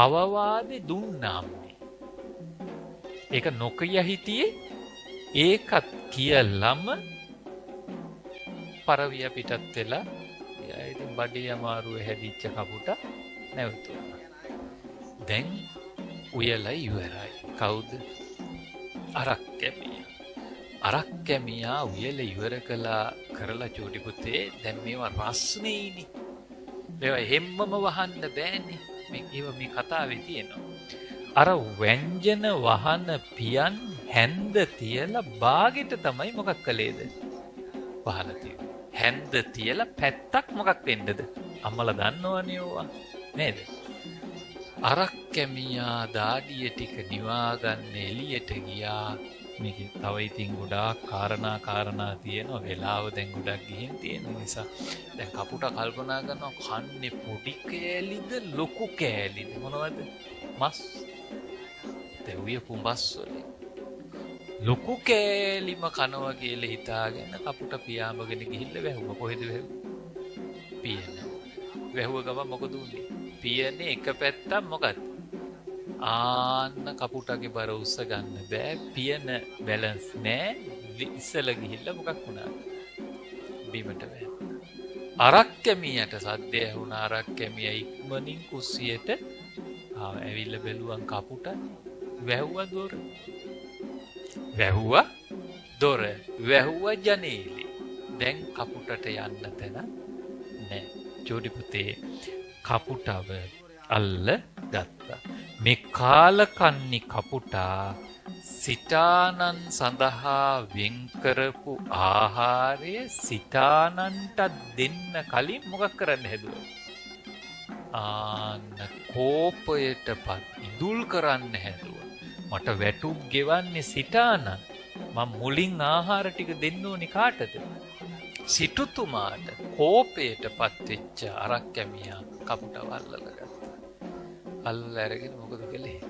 අවවාදේ දුන්නාම ඒක නොකිය හිටියේ. ඒකත් කියලම පරවිය පිටත් වෙලා ඉතින් බඩේ අමාරුව හැදිච්ච කපුට නැවතුණා. දැන් උයලා ඉවරයි. කවුද? අරක්කැමියා. අරක්කැමියා උයලා ඉවර කරලා චූටි පුතේ දැන් මේවා රස්නේයිනේ. මේවා හැම්මම වහන්න බෑනේ. මේ කතාවේ තියෙනවා. අර ව්‍යංජන වහන පියන් හැන්ද තියලා බාගෙට තමයි මොකක් කළේද? වහලා තියෙන්නේ. හැන්ද තියලා පැත්තක් මොකක් වෙන්නද? අම්මලා දන්නවනේ ඕවා නේද? අරක්කැමියා දාඩිය ටික නිවා ගන්න එළියට ගියා. මේකේ තව ඉතින් ගොඩාක් කාරණා තියෙනවා. වෙලාව දැන් ගොඩක් ගිහින් තියෙන නිසා දැන් කපුට කල්පනා කරනවා කන්නේ පොඩි කෑලිද ලොකු කෑලිද මොනවද? මස්. දෙවිය පුඹස් වලින් ලොකු කෑලිම කනවා කියලා හිතාගෙන කපුට පියාඹගෙන ගිහිල්ලා වැහුවා. කොහෙද වැහුවේ? පියන. වැහුව ගමන් මොකද උනේ? පියනේ එක පැත්තක් මොකද්ද? ආන්න කපුටගේ බර උස්ස ගන්න බෑ. පියන බැලන්ස් නෑ. ඉස්සල ගිහිල්ලා මොකක් වුණාද? බිමට වැහුණා. අරක්කැමියට සද්දය ඇහුණා. අරක්කැමිය ඉක්මනින් කුස්සියට ඇවිල්ලා බැලුවන් කපුට වැහුවා දොර. වැහුවා දොර. වැහුවා ජනේලෙ. දැන් කපුටට යන්න තැන නෑ. චූටි පුතේ කපුටව අල්ල ගත්තා. මේ කාලකන්නි කපුටා සිතානන් සඳහා වෙන් කරපු ආහාරය සිතානන්ට දෙන්න කලින් මොකක් කරන්න හැදුවා? ආන්න කෝපයටපත් ඉදුල් කරන්න හැදුවා. මට වැටුප් ගෙවන්නේ සිතානන්. මම මුලින් ආහාර ටික දෙන්න ඕනි කාටද? සිටුතුමාට. කෝපයටපත් වෙච්ච අරක්කැමියා කපුටව අල්ලලා ගත්තා. අල්ලලා අරගෙන මොකද කළේ?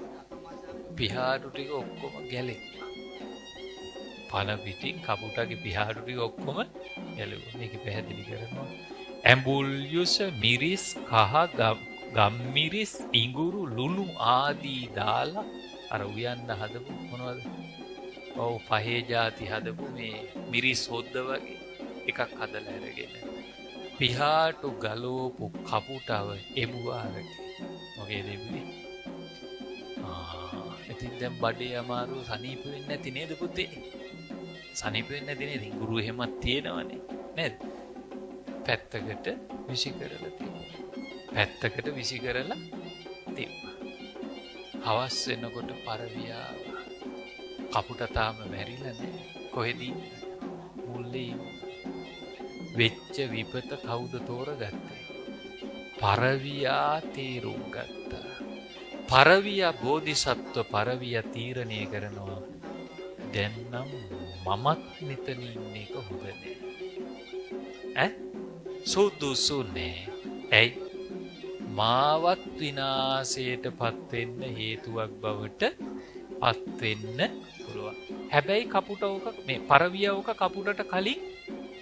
පිහාඩු ටික ඔක්කොම ගැලෙව්වා. පන පිටින් කපුටගේ පිහාඩු ටික ඔක්කොම ගැලෙව්වා. මේක පැහැදිලි කරනවා. ඇඹුල් යුස මිරිස් කහ ගම්මිරිස් ඉඟුරු ලුණු ආදී දාලා අර උයන්න හදපු මොනවද? ඔව් පහේ ಜಾති හදපු මේ මිරිස් හොද්ද වගේ එකක් හදලා අරගෙන පිහාටු ගලෝපු කපුටව එබුවාරට. මොකේද එබුවේ? ඉතින් දැන් බඩේ අමාරු සනීප වෙන්නේ නැති නේද පුතේ? සනීප වෙන්නේ නැති නේද? ඉඟුරු එහෙමත් තියෙනවනේ නේද? පැත්තකට විසි කරලා තිබ්බා. පැත්තකට විසි කරලා තිබ්බා. හවස් වෙනකොට පරවියා කපුට තාම මැරිලා නැහැ. කොහෙද ඉන්නේ? මුල්ලේ වෙච්ච විපත කවුද තෝරගත්තේ? පරවියා තීරුම් ගත්තා. පරවියා බෝධිසත්ව පරවියා තීරණය කරනවා. දැන් නම් මමත් මෙතන ඉන්න එක හොඳ නෑ. සුදුසු නෑ. ඇයි? මාවත් විනාශයට පත්වෙන්න හේතුවක් බවට පත්වෙන්න පුළුවන්. හැබැයි කපුටවක මේ පරවියවක කපුටට කලින්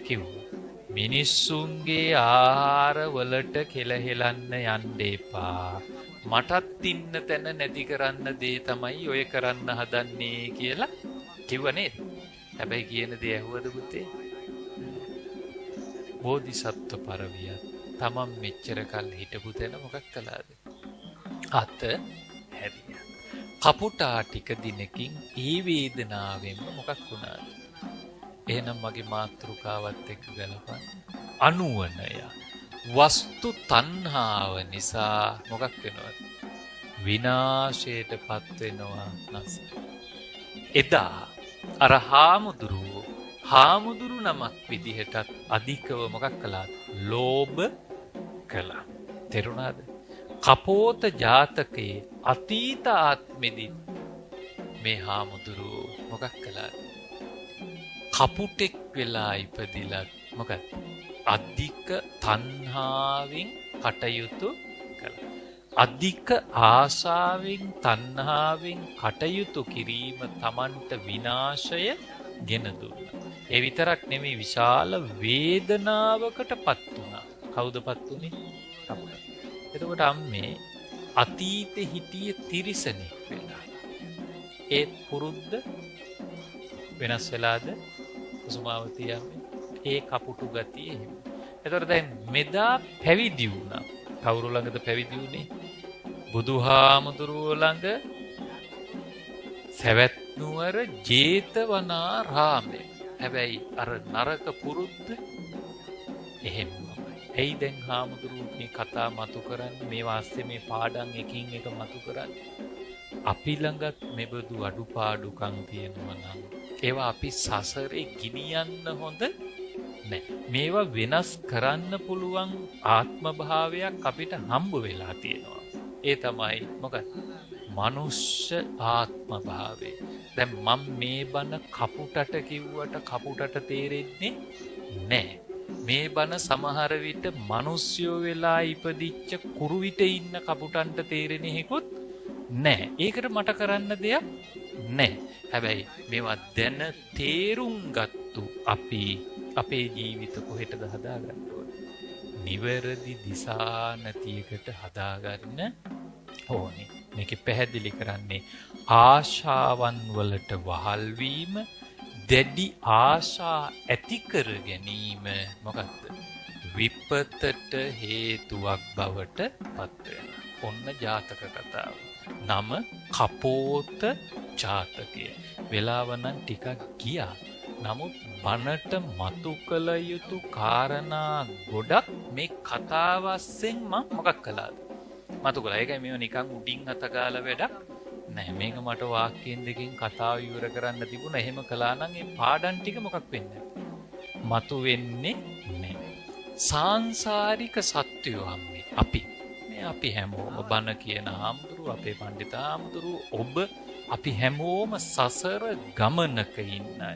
කිව්වා. මිනිස්සුන්ගේ ආහාරවලට කෙලහෙලන්න යන්න එපා. මටත් ඉන්න තැන නැති කරන්න දේ තමයි ඔය කරන්න හදන්නේ කියලා කිව්ව නේද? හැබැයි කියන දේ ඇහුවද පුතේ? බෝධිසත්ව පරවිය තමන් මෙච්චර කල් හිටපු තැන මොකක් කළාද? අත හැරියා. කපුටා ටික දිනකින් ඒ වේදනාවෙන්ම මොකක් වුණාද? එහෙනම් මගේ මාතෘකාවත් එක්ක ගලපන්න. අනුවණය. වස්තු තණ්හාව නිසා මොකක් වෙනවද? විනාශයට පත් වෙනවා නැස. එදා අර හාමුදුරු නමක් විදිහටත් අධිකව මොකක් කළාද? ලෝභ කළා. තේරුණාද? කපෝත ජාතකයේ අතීත ආත්මෙදි මේ හාමුදුරු මොකක් කළාද? කපුටෙක් වෙලා ඉපදිලා මොකද? අධික තණ්හාවෙන් කටයුතු කළා. අධික ආශාවෙන් තණ්හාවෙන් කටයුතු කිරීම Tamanට විනාශය ගෙන දුන්නා. ඒ විතරක් නෙමෙයි විශාල වේදනාවකටපත් වුණා. කවුදපත් උනේ? කපුට. එතකොට අම්මේ අතීතේ හිටිය තිරිසනෙක් වෙලා. ඒ පුරුද්ද වෙනස් වෙලාද? කුසුමාවතී අම්මේ ඒ කපුටු ගතිය එහෙම. එතකොට දැන් මෙදා පැවිදි වුණා. කවුරු ළඟද පැවිදි වුණේ? බුදුහාමුදුරුවෝ ළඟ සවැත් නුවර ජේතවනාරාමයේ. හැබැයි අර නරක පුරුද්ද එහෙම්මයි. ඇයි දැන් හාමුදුරුවෝ මේ කතා මතු කරන්නේ? මේ වාස්තේ මේ පාඩම් එකින් එක මතු කරන්නේ. අපි ළඟත් මෙබඳු අඩුපාඩුකම් තියෙනවා නම් ඒවා අපි සසරේ ගිනියන්න හොඳ නැහැ. මේවා වෙනස් කරන්න පුළුවන් ආත්ම භාවයක් අපිට හම්බ වෙලා තියෙනවා. ඒ තමයි මොකක්ද? මනුෂ්‍ය ආත්ම භාවය. දැන් මම මේ බණ කපුටට කිව්වට කපුටට තේරෙන්නේ නැහැ. මේ බණ සමහර විට මිනිස්සුયો වෙලා ඉපදිච්ච කුරුවිට ඉන්න කපුටන්ට තේරෙන හේකුත් නැහැ. ඒකට මට කරන්න දෙයක් නැහැ. හැබැයි මේවා දැන තේරුම් ගත්තු අපි අපේ ජීවිත කොහෙටද හදාගන්න ඕනේ? නිවැරදි දිශානතියකට හදාගන්න ඕනේ. මේක පැහැදිලි කරන්නේ ආශාවන් වලට වහල් වීම, දැඩි ආශා ඇති කර ගැනීම මොකක්ද? විපතට හේතුවක් බවට පත් වෙනවා. ඔන්න ජාතක කතාව. නම කපෝත ජාතකය. වෙලාව නම් ටිකක් ගියා. නමුත් බණට මතු කළ යුතු කාරණා ගොඩක් මේ කතාවස්සෙන් මම මොකක් කළාද? මතු කළා. ඒකයි මේව නිකන් උඩින් අත ගාලා වැඩක් නැහැ. මේක මට වාක්‍යයෙන් දෙකකින් කතාව ඉවර කරන්න තිබුණා. එහෙම කළා නම් ඒ පාඩම් ටික මොකක් වෙන්නේ? මතු වෙන්නේ නැහැ. සාංශාරික සත්‍යෝ අම්මේ අපි හැමෝම බණ කියන හාමුදුරුව, අපේ පඬිත හාමුදුරුව, ඔබ අපි හැමෝම සසර ගමනක ඉන්නයි.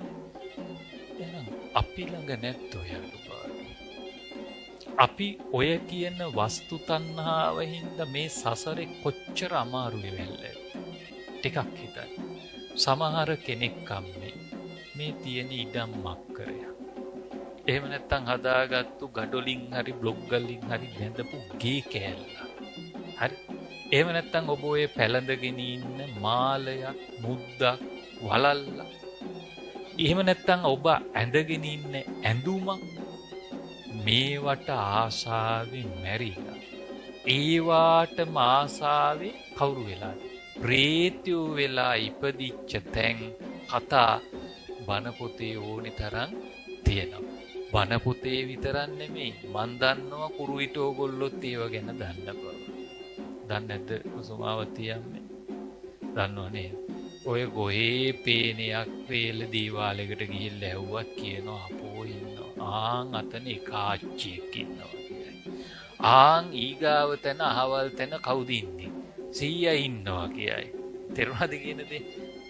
එහෙනම් අපි ළඟ නැද්ද ඔය අඩුපාඩු? අපි ඔය කියන වස්තු තණ්හාව හින්දා මේ සසරේ කොච්චර අමාරු වෙවැල්ලද? ටිකක් හිතන්න. සමහර කෙනෙක් අම්මේ මේ තියෙන ඉඩම් මක්කරය. එහෙම නැත්තම් හදාගත්තු ගඩොලින් හරි බ්ලොග් වලින් හරි බැඳපු ගේ කෑල්ල. හරි. එහෙම නැත්තම් ඔබ ඔය පැලඳගෙන ඉන්න මාලයක්, මුද්දක්, වලල්ල. එහෙම නැත්තම් ඔබ ඇඳගෙන ඉන්න ඇඳුමක් මේවට ආශාවෙන් මැරිලා. ඒවාටම ආශාවෙන් කවුරු වෙලාද? ප්‍රේතයෝ වෙලා ඉපදිච්ච තැන් කතා බණ පොතේ ඕනි තරම් තියෙනවා. බණ පොතේ විතරක් නෙමෙයි මන් දන්නවා කුරුවිට ඕගොල්ලොත් ඒව ගැන දන්න බව. දන්නේ නැද්ද කුසුමාවතී අම්මේ? දන්නව නේද? ඔය ගොහේ පේනයක් වේල දීවාලයකට ගිහිල්ලා ඇහුවත් කියනවා අපෝ ඉන්නවා. ආන් අතන එක ආච්චියෙක් ඉන්නවා කියයි. ආන් ඊගාව තැන අහවල් තැන කවුද ඉන්නේ? සීයා ඉන්නවා කියයි. තේරුණාද කියන දේ?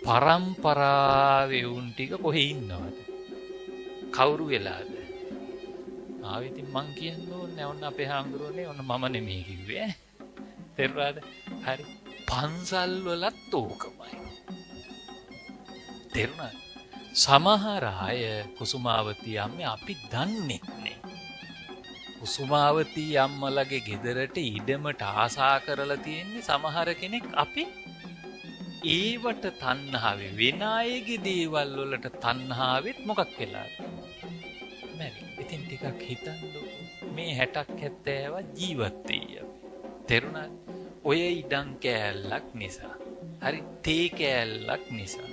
පරම්පරාවේ උන් ටික කොහේ ඉන්නවද? කවුරු වෙලාද? ඉතින් මං කියන්න ඕනේ ඔන්න අපේ හාමුදුරුවනේ ඔන්න මම නෙමෙයි කිව්වේ. තේරුණාද? හරි. පන්සල් වලත් ඕකමයි. තේරුණාද? සමහර අය කුසුමාවතී අම්මේ අපි දන්නේ නැහැ. කුසුමාවතී අම්මලගේ ගෙදරට ඉඩමට ආසා කරලා තියෙන්නේ සමහර කෙනෙක් අපි ඒවට තණ්හාවේ වෙන අයගේ දේවල් වලට තණ්හාවෙත් මොකක් වෙලාද? මැරි. ඉතින් ටිකක් හිතන්නකො මේ 60ක් 70ක් ජීවත් වෙයි අපි. තේරුණාද? ඔය ඉඩම් කෑල්ලක් නිසා. හරි තේ කෑල්ලක් නිසා.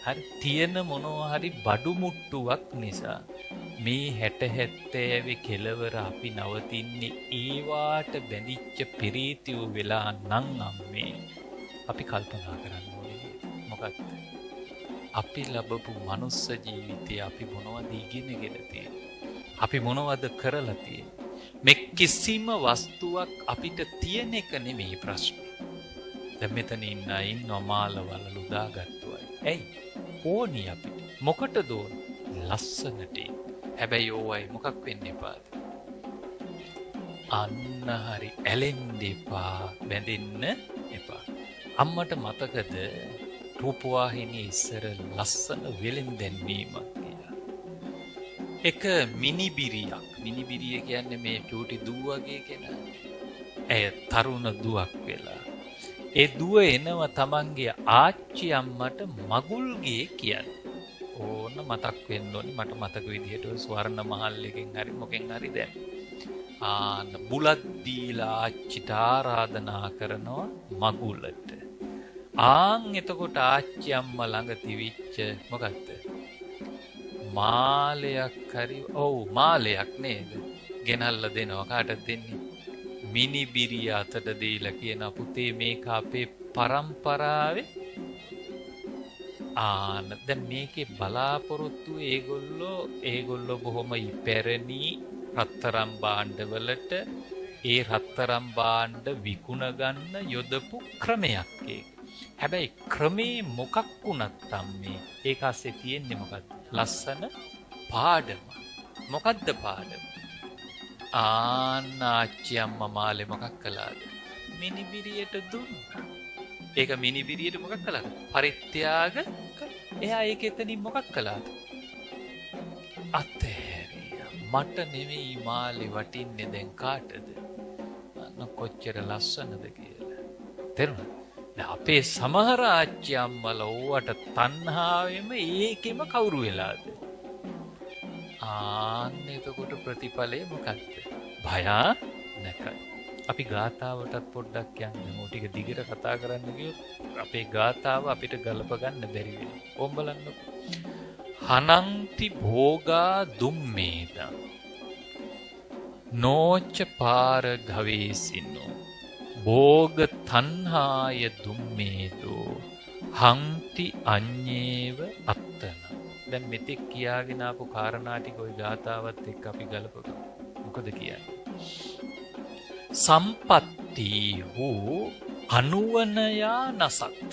හරි තියෙන මොනවා හරි බඩු මුට්ටුවක් නිසා මේ 60 70 කෙලවර අපි නවතින්නේ ඒවාට බැඳිච්ච පිරීතිය වෙලා නම් අම්මේ අපි කල්පනා කරන්න ඕනේ මොකක්ද අපි ලැබපු මනුස්ස ජීවිතය අපි මොනවද ඉගෙනගෙන තියෙන්නේ අපි මොනවද කරලා තියෙන්නේ මේ කිසිම වස්තුවක් අපිට තියෙන එක නෙමෙයි ප්‍රශ්නේ දැන් මෙතන ඉන්න මාළවලු දාගත්තු අය ඇයි ඕනි අපිට මොකටද ඕන ලස්සනට හැබැයි ඕවයි මොකක් වෙන්න එපාද අන්න හරි ඇලෙන්න එපා බැඳෙන්න එපා අම්මට මතකද රූපවාහිනියේ ඉස්සර ලස්සන වෙලෙන් දැන්වීමක් කියලා එක මිනිබිරිය කියන්නේ මේ චූටි දුව වගේ කෙනා ඇය තරුණ දුවක් වෙලා ඒ දුව එනවා තමන්ගේ ආච්චි අම්මට මගුල්ගේ කියන්නේ. ඕන මතක් වෙන්න ඕනි මට මතක විදිහට ස්වර්ණ මහල් එකෙන් හරි මොකෙන් හරි දැන්. බුලත් දීලා ආච්චිට ආරාධනා කරනවා මගුලට. එතකොට ආච්චි අම්මා ළඟ තිවිච්ච මොකක්ද? මාලයක් හරි මාලයක් නේද? ගෙනල්ලා දෙනවා කාටද දෙන්නේ? මිනිබිරිය අතට දීලා කියන පුතේ මේක අපේ පරම්පරාවේ දැන් මේකේ බලාපොරොත්තු ඒගොල්ලෝ බොහොම ඉපැරණි රත්තරන් භාණ්ඩවලට ඒ රත්තරන් භාණ්ඩ විකුණ ගන්න යොදපු ක්‍රමයක් ඒක. හැබැයි ක්‍රමේ මොකක් වුණත් අම්මේ ඒක ASCII තියෙන්නේ මොකද්ද? ලස්සන පාඩම. මොකද්ද පාඩම? ආච්චි අම්මා මාලේ මොකක් කළාද? මිනිබිරියට දුන්නා. ඒක මිනිබිරියට මොකක් කළාද? පරිත්‍යාග එයා ඒක එතනින් මොකක් කළාද? අතෑරියා. මට නෙමෙයි මාලේ වටින්නේ දැන් කාටද? කොච්චර ලස්සනද කියලා. තේරුණාද? දැන් අපේ සමහර ආච්චි අම්මලා ඕවට තණ්හාවෙම ඒකෙම කවුරු වෙලාද? එතකොට ප්‍රතිඵලය මොකක්ද? භයානකයි. අපි ගාථාවටත් පොඩ්ඩක් යන්න ටික දිගට කතා කරන්න ගියොත් අපේ ගාථාව අපිට ගලප ගන්න බැරි වෙනවා. ඕම් බලන්නකො. හනන්ති භෝගා දුම්මේදං නෝච පාර ගවේසිනෝ භෝග තණ්හාය දුම්මේදෝ හන්ති අඤ්ඤේව අත්තන දැන් මෙතෙක් කියාගෙන ආපු කාරණා ටික ওই ගාතාවත් එක්ක අපි ගලපගමු. මොකද කියන්නේ? සම්පත්ති හෝ අනුවනයා නසත්.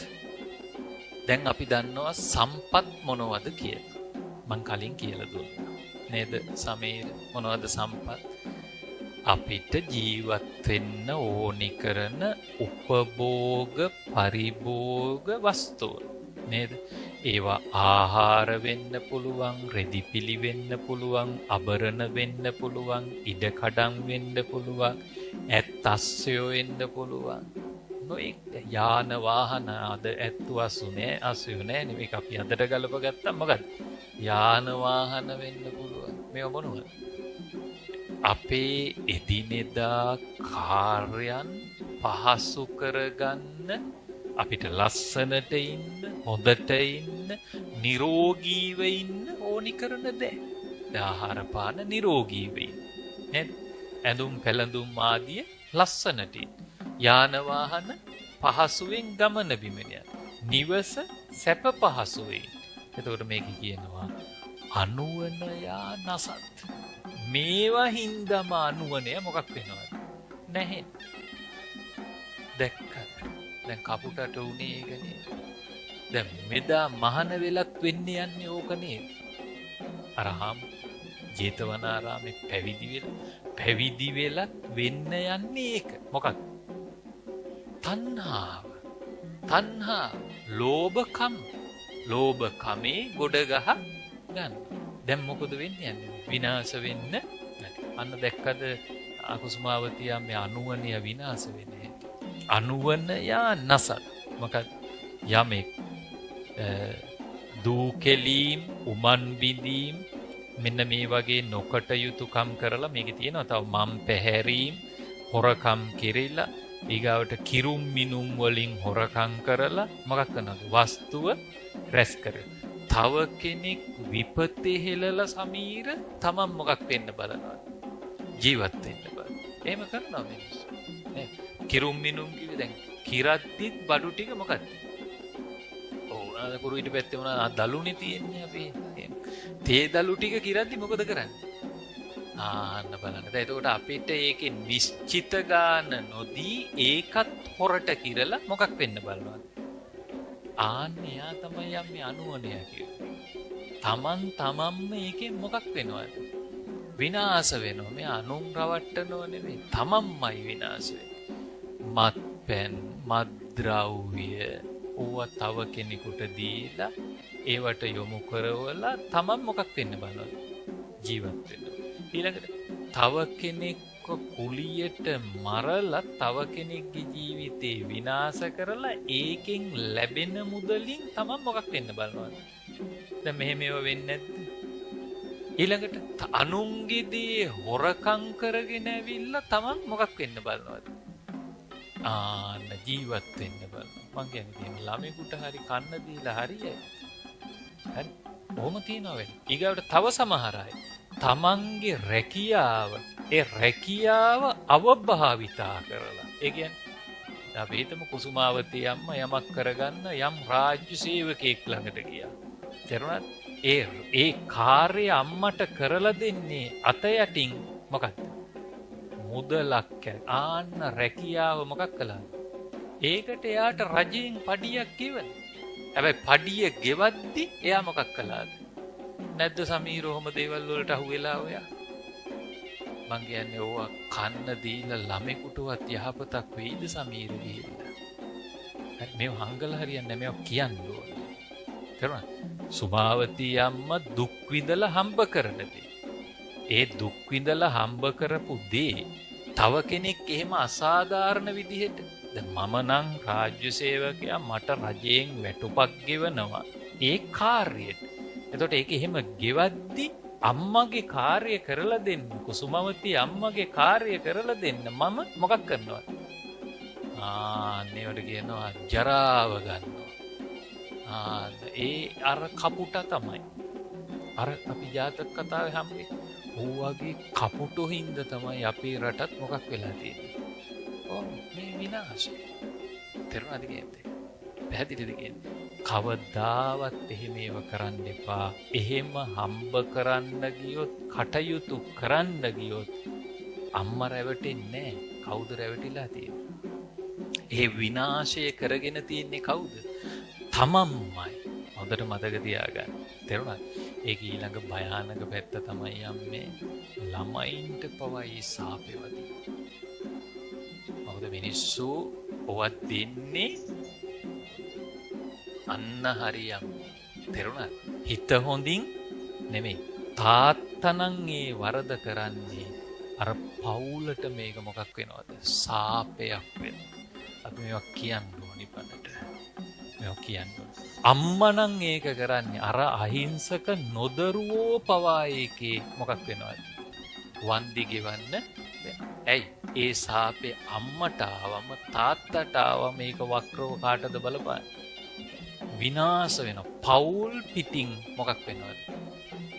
දැන් අපි දන්නවා සම්පත් මොනවද කියලා. මං කලින් කියලා දුන්නා. නේද? සමීර මොනවද සම්පත්? අපිට ජීවත් වෙන්න ඕනි කරන උපභෝග පරිභෝග වස්තුව. නේද? ඒවා ආහාර වෙන්න පුළුවන්, රෙදිපිලි වෙන්න පුළුවන්, අබරණ වෙන්න පුළුවන්, ඉඩකඩම් වෙන්න පුළුවන්, ඇත්තස්සයෝ වෙන්න පුළුවන්. නොඑක් යාන වාහන අද ඇත්තු අසු නෑ නෙවෙයි අපි අදට ගලප ගත්තා මොකද? යාන වාහන වෙන්න පුළුවන්. මේව මොනවද? අපේ එදිනෙදා කාර්යයන් පහසු කරගන්න අපිට ලස්සනට ඉන්න, හොඳට ඉන්න, නිරෝගීව ඉන්න ඕනි කරන දේ. ආහාර පාන නිරෝගී වෙයි. නේද? ඇඳුම් පැළඳුම් ආදිය ලස්සනට. යාන වාහන පහසුවෙන් ගමන බිමන යන. නිවස සැප පහසුවෙන්. එතකොට මේක කියනවා අනුවනයා නසත්. මේවා හින්දාම අනුවනය මොකක් වෙනවද? නැහැ. දැක්කද? දැන් කපුටට උනේ ඒකනේ. දැන් මෙදා මහාන වෙලක් වෙන්න යන්නේ ඕක නේද? අරහම් ජේතවනාරාමේ පැවිදි වෙලක් වෙන්න යන්නේ ඒක. මොකක්ද? තණ්හාව. ලෝභකමේ ගොඩ ගහ ගන්න. දැන් මොකද වෙන්නේ යන්නේ? විනාශ වෙන්න නැති. අන්න දැක්කද අකුසුමාවතිය මේ අනුවණය විනාශ වෙන්නේ. අනුවණයා නසත්. මොකද යමෙක් දූකෙලීම් උමන් බිඳීම් මෙන්න මේ වගේ නොකටයුතුකම් කරලා මේකේ තියෙනවා තව මම් පැහැරීම් හොරකම් කිරිලා ඊගාවට කිරුම් මිනුම් වලින් හොරකම් කරලා මොකක් කරනවද වස්තුව රැස් කරලා තව කෙනෙක් විපතේ හෙලලා සමීර තමන් මොකක් වෙන්න බලනවා ජීවත් වෙන්න බල එහෙම කරනවා මිනිස්සු නේ කිරුම් මිනුම් කිව්වේ දැන් කිරද්දිත් බඩු ටික මොකක්ද කුරු ඊට පැත්තේ මොනවා දලුනේ තියෙන්නේ අපි තේ දලු ටික කිරද්දි මොකද කරන්නේ ආන්න බලන්න දැන් එතකොට අපිට ඒකේ නිශ්චිත ගාන නොදී ඒකත් හොරට කිරලා මොකක් වෙන්න බලනවද ආන්න එයා තමයි යන්නේ අනුවණය කියන්නේ තමන්ම ඒකෙන් මොකක් වෙනවද විනාශ වෙනවා මේ අනුන් රවට්ටනව නෙමෙයි තමන්මයි විනාශ වෙන්නේ මත්පැන් මත්ද්‍රව්‍ය ඕවා තව කෙනෙකුට දීලා ඒවට යොමු කරවලා තමන් මොකක් වෙන්න බලනවද ජීවත් වෙන්න ඊළඟට තව කෙනෙක්ව කුලියට මරලා තව කෙනෙක්ගේ ජීවිතේ විනාශ කරලා ඒකෙන් ලැබෙන මුදලින් තමන් මොකක් වෙන්න බලනවද දැන් මෙහෙම ඒවා වෙන්නේ නැද්ද ඊළඟට අනුන්ගේ දේ හොරකම් කරගෙන ඇවිල්ලා තමන් මොකක් වෙන්න බලනවද ආන්න ජීවත් වෙන්න බලනවා මං කියන්නේ ළමෙකුට හරි කන්න දීලා හරියයි හරි කොහොම තියනවා වෙන්නේ ඊගාවට තව සමහර අය තමන්ගේ රැකියාව අවභාවිතා කරලා ඒ කියන්නේ අපි හිතමු කුසුමාවතී අම්මා යමක් කරගන්න යම් රාජ්‍ය සේවකයෙක් ළඟට ගියා තේරුණාද ඒ කාර්යය අම්මට කරලා දෙන්නේ අත යටින් මොකක්ද මුදලක් ආන්න රැකියාව මොකක් කළාද ඒකට එයාට රජයෙන් පඩියක් ගෙවන හැබැයි පඩිය ගෙවද්දි එයා මොකක් කළාද නැද්ද සමීර ඔහොම දේවල් වලට අහු වෙලා ඔයා මං කියන්නේ ඕවා කන්න දීලා ළමෙකුටවත් යහපතක් වෙයිද සමීර ගිහිල්ලා හරි මේව හංගලා හරියන්නේ මේව කියන්න ඕනේ තේරුණා සුභාවතී අම්මා දුක් විඳලා හම්බ කරන දේ ඒ දුක් විඳලා හම්බ කරපු දේ තව කෙනෙක් එහෙම අසාධාරණ විදිහට දැන් මම නම් රාජ්‍ය සේවකයා මට රජයෙන් වැටුපක් ගෙවනවා ඒ කාර්යයට එතකොට ඒක එහෙම ගෙවද්දි අම්මගේ කාර්යය කරලා දෙන්න කුසුමවතී අම්මගේ කාර්යය කරලා දෙන්න මම මොකක් කරනවද නේවට කියනවා ජරාව ගන්නවා ඒ අර කපුට තමයි අර අපි ජාතක කතාවේ හම්බෙන්නේ ඕවගේ කපුටු හින්දා තමයි අපේ රටත් මොකක් වෙලා තියෙන්නේ මේ විනාශය තේරුණාද කියන්නේ පැහැදිලිද කියන්නේ කවදාවත් එහෙම ඒව කරන්න එපා එහෙම හම්බ කරන්න ගියොත් කටයුතු කරන්න ගියොත් අම්මා රැවටෙන්නේ නැහැ කවුද රැවටිලා තියෙන්නේ ඒ විනාශය කරගෙන තියෙන්නේ කවුද තමන්මයි හොඳට මතක තියාගන්න තේරුණාද ඒක ඊළඟ භයානක පැත්ත තමයි යන්නේ ළමයින්ට පවයි සාපේවදී මොකද මිනිස්සු ඔවත් දෙන්නේ අන්න හරියම් තේරුණාද හිත හොඳින් නෙමෙයි තාත්තනම් ඒ වරද කරන්නේ අර පවුලට මේක මොකක් වෙනවද සාපයක් වෙනවා අපි මේවා කියන්න ඕනි බන්නට මේවා කියන්න අම්මනම් ඒක කරන්නේ අර අහිංසක නොදරුවෝ පවා ඒකේ මොකක් වෙනවද වන්දි ගෙවන්න ඇයි ඒ සාපේ අම්මට ආවම තාත්තට ආවම මේක වක්‍රව කාටද බලපාන්නේ විනාශ වෙනවා පවුල් පිටින් මොකක් වෙනවද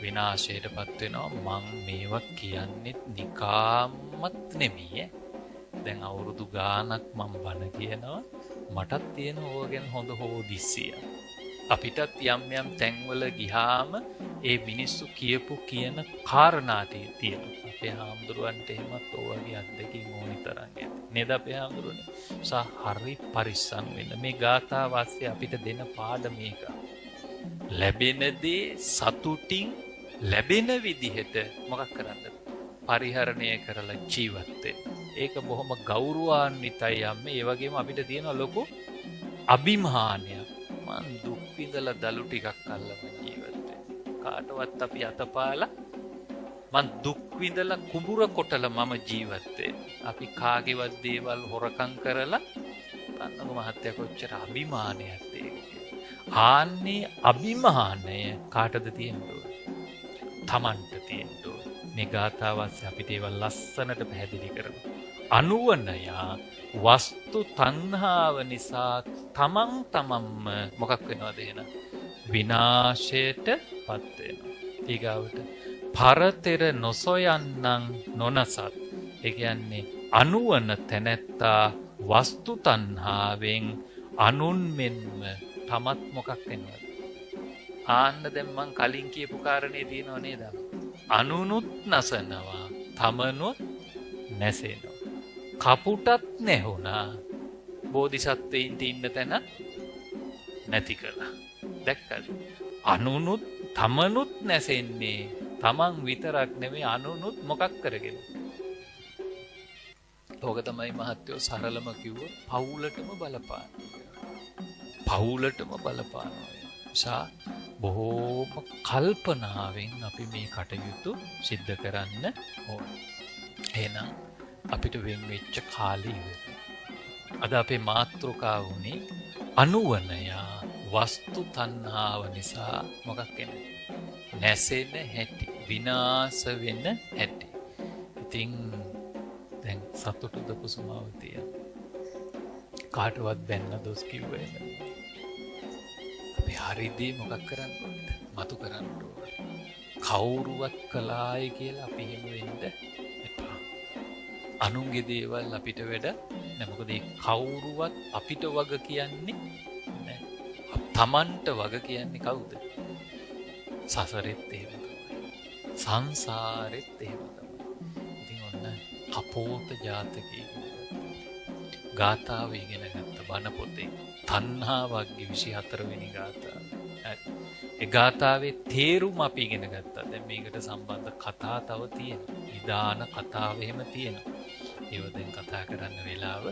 විනාශයටපත් වෙනවා. මං මේවා කියන්නෙත් නිකාම්මත් නෙමෙයි. දැන් අවුරුදු ගාණක් මම බණ කියනවා. මටත් තියෙන ඕවා ගැන හොඳ හොදිස්සිය. අපිටත් යම් යම් තැන්වල ගිහාම ඒ මිනිස්සු කියපු කියන කාරණා තියෙනවා. අපේ හාමුදුරුවන්ට එහෙමත් ඕවාගේ අත්දැකීම් ඕනි තරම් ඇති. නේද අපේ හාමුදුරුවනේ? හරි පරිස්සම් වෙන්න. මේ ගාථා වාස්‍ය අපිට දෙන පාඩම මේක. ලැබෙන දේ සතුටින් ලැබෙන විදිහට මොකක් කරන්නද? පරිහරණය කරලා ජීවත් වෙන්න. ඒක බොහොම ගෞරවාන්විතයි අම්මේ. ඒ වගේම අපිට තියෙන ලොකු අභිමානයක්. මං දුක් විඳලා දලු ටිකක් අල්ලම ජීවත් වෙන්න. කාටවත් අපි අතපාලා මං දුක් විඳලා කුඹුර කොටලා මම ජීවත් වෙන්න. අපි කාගේවත් දේවල් හොරකම් කරලා අන්නක මහත්තයා කොච්චර අභිමානයක්ද ඒක. ආන්නේ අභිමානය කාටද තියෙන්නේ? තමන්ට තියෙන්නේ. මේ ගාථාවත් අපිට ඒව ලස්සනට පැහැදිලි කරනවා. අනුවනයා වස්තු තණ්හාව නිසා තමන්ම මොකක් වෙනවද එන? විනාශයට පත් වෙනවා. ඊගාවට පරතර නොසොයන්නන් නොනසත්. ඒ කියන්නේ අනුවන තැනැත්තා වස්තු තණ්හාවෙන් අනුන් මෙන්ම තමත් මොකක් වෙනවද? ආන්න දැන් මං කලින් කියපු කාරණේ තියෙනව නේද? අනුනුත් නසනවා, තමනුත් නැසෙනවා. කපුටත් නැහුණා. බෝධිසත්වයින්ට ඉන්න තැන නැති කළා. දැක්කද? අනුනුත් තමනුත් නැසෙන්නේ. තමන් විතරක් නෙමෙයි අනුනුත් මොකක් කරගෙන. ඕක තමයි මහත්යෝ සරලම කිව්වොත් පවුලටම බලපාන. පවුලටම බලපානවා. නිසා බොහෝම කල්පනාවෙන් අපි මේ කටයුතු සිද්ධ කරන්න ඕන. එහෙනම් අපිට වෙන් වෙච්ච කාලය ඉවරයි. අද අපේ මාතෘකාව උනේ අනුවනයා වස්තු තණ්හාව නිසා මොකක් වෙනද? නැසෙන හැටි, විනාශ වෙන හැටි. ඉතින් දැන් සතුටුද කුසුමාවතිය? කාටවත් බැන්න දොස් කිව්වේ නැහැ. අපි හරිදී මොකක් කරන්න ඕනද? මතු කරන්න ඕන. කවුරුවත් කළායි කියලා අපි එහෙම වෙන්න එපා. අනුන්ගේ දේවල් අපිට වැඩ නැහැ. මොකද ඒ කවුරුවත් අපිට වග කියන්නේ නැහැ. තමන්ට වග කියන්නේ කවුද? සසරෙත් එහෙම තමයි. සංසාරෙත් එහෙම තමයි. ඉතින් ඔන්න අපෝත ජාතකයේ ගාථාව ඉගෙන ගත්ත බණ පොතේ තණ්හාවක්ගේ 24 වෙනි ගාථාව. ඒ ගාථාවේ තේරුම අපි ඉගෙන ගත්තා. දැන් මේකට සම්බන්ධ කතා තව තියෙනවා. නිදාන කතාව එහෙම තියෙනවා. ඒව දැන් කතා කරන්න වෙලාව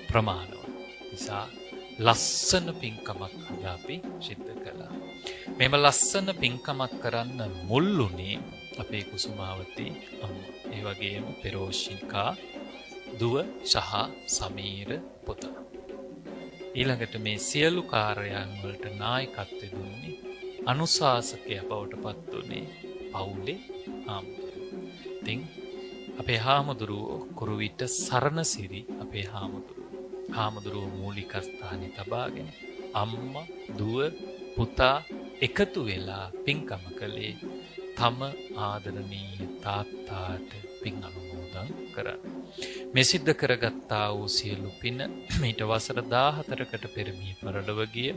ප්‍රමාණව. නිසා ලස්සන පින්කමක් අපි සිද්ධ කළා. මෙම ලස්සන පින්කමක් කරන්න මුල්ුණේ අපේ කුසුමාවතී අම්මා. ඒ වගේම පෙරෝෂිකා දුව සහ සමීර පුතා. ඊළඟට මේ සියලු කාර්යයන් වලට නායකත්වය දුන්නේ අනුශාසකයා බවට පත් වුණේ පවුලේ හාමුදුරුවෝ. ඉතින් අපේ හාමුදුරුවෝ කුරුවිට සරණසිරි අපේ හාමුදුරුවෝ මූලික ස්ථානේ තබාගෙන අම්මා දුව පුතා එකතු වෙලා පින්කම කළේ තම ආදරණීය තාත්තාට පින් අනුමෝදන් කරා. මේ සිද්ධ කරගත්තා වූ සියලු පින මීට වසර 14කට පෙර මිය පරලොව ගිය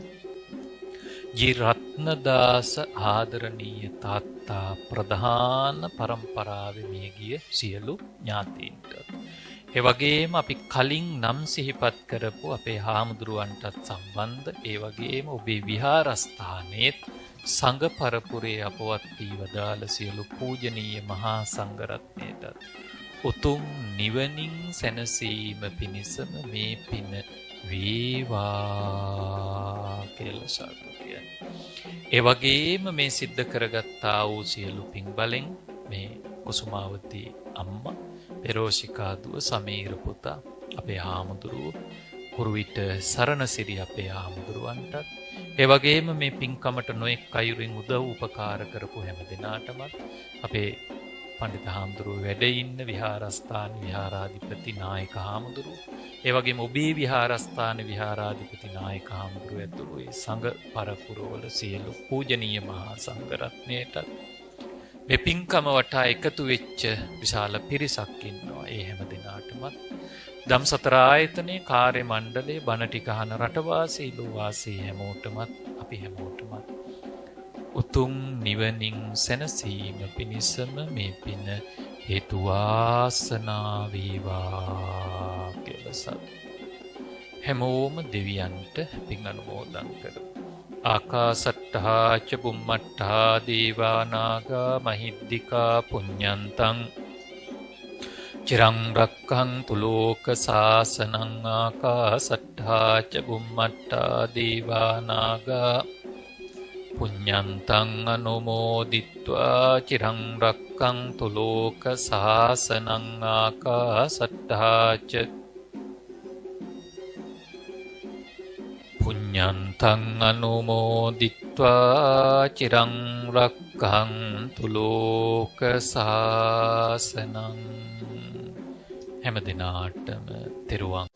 ජී රත්නදාස ආදරණීය තාත්තා ප්‍රධාන පරම්පරාවේ මිය ගිය සියලු ඥාතීන්ට. ඒ වගේම අපි කලින් නම් සිහිපත් කරපු අපේ හාමුදුරුවන්ටත් සම්බන්ධ, ඒ වගේම ඔබේ විහාරස්ථානයේත් සංඝ පරපුරේ අපවත් වී වදාළ සියලු පූජනීය මහා සංඝරත්නයටත් උතුම් නිවනින් සැනසීම පිණිසම මේ පින වේවා කියලා සාදු කියයි. ඒ වගේම මේ සිද්ධ කරගත්තා වූ සියලු පින් බලෙන් මේ කුසුමාවතී අම්මා, පෙරෝෂිකා දුව, සමීර පුතා, අපේ හාමුදුරුවෝ කුරුවිට සරණසිරි අපේ හාමුදුරුවන්ටත්, ඒ වගේම මේ පින්කමට නොඑක් අයුරින් උදව් උපකාර කරපු හැම දිනාටමත්, අපේ පඬිත හාමුදුරුවෝ වැඩ ඉන්න විහාරස්ථාන විහාරාධිපති නායක හාමුදුරුවෝ, ඒ වගේම ඔබේ විහාරස්ථාන විහාරාධිපති නායක හාමුදුරුවෝ ඇතුළු ඒ සංඝ පරපුරවල සියලු පූජනීය මහා සංඝරත්නයටත් මේ පින්කම වටා එකතු වෙච්ච විශාල පිරිසක් ඉන්නවා. ඒ හැම දිනාටමත් දම්සතර ආයතනයේ කාර්ය මණ්ඩලයේ බණ ටික අහන රටවාසී ලෝවාසී හැමෝටමත් අපි හැමෝටමත් උතුම් නිවනින් සැනසීම පිණිසම මේ පින හේතු වාසනා වේවා කියලා හැමෝම දෙවියන්ට පින් අනුමෝදන් කරමු. ආකාසට්ඨා ච බුම්මට්ඨා දේවා නාග මහිද්దికා පුඤ්ඤන්තං චිරං රක්ඛන්තු ලෝක සාසනං. ආකාසට්ඨා ච බුම්මට්ඨා දේවා නාග පුඤ්ඤන්තං අනුමෝදිත්වා චිරං රක්ඛන්තු ලෝක සාසනං. ආකාසට්ඨා ච පුඤ්ඤන්තං අනුමෝදිත්වා චිරං රක්ඛන්තු ලෝක සාසනං. හැම දිනාටම තෙරුවන්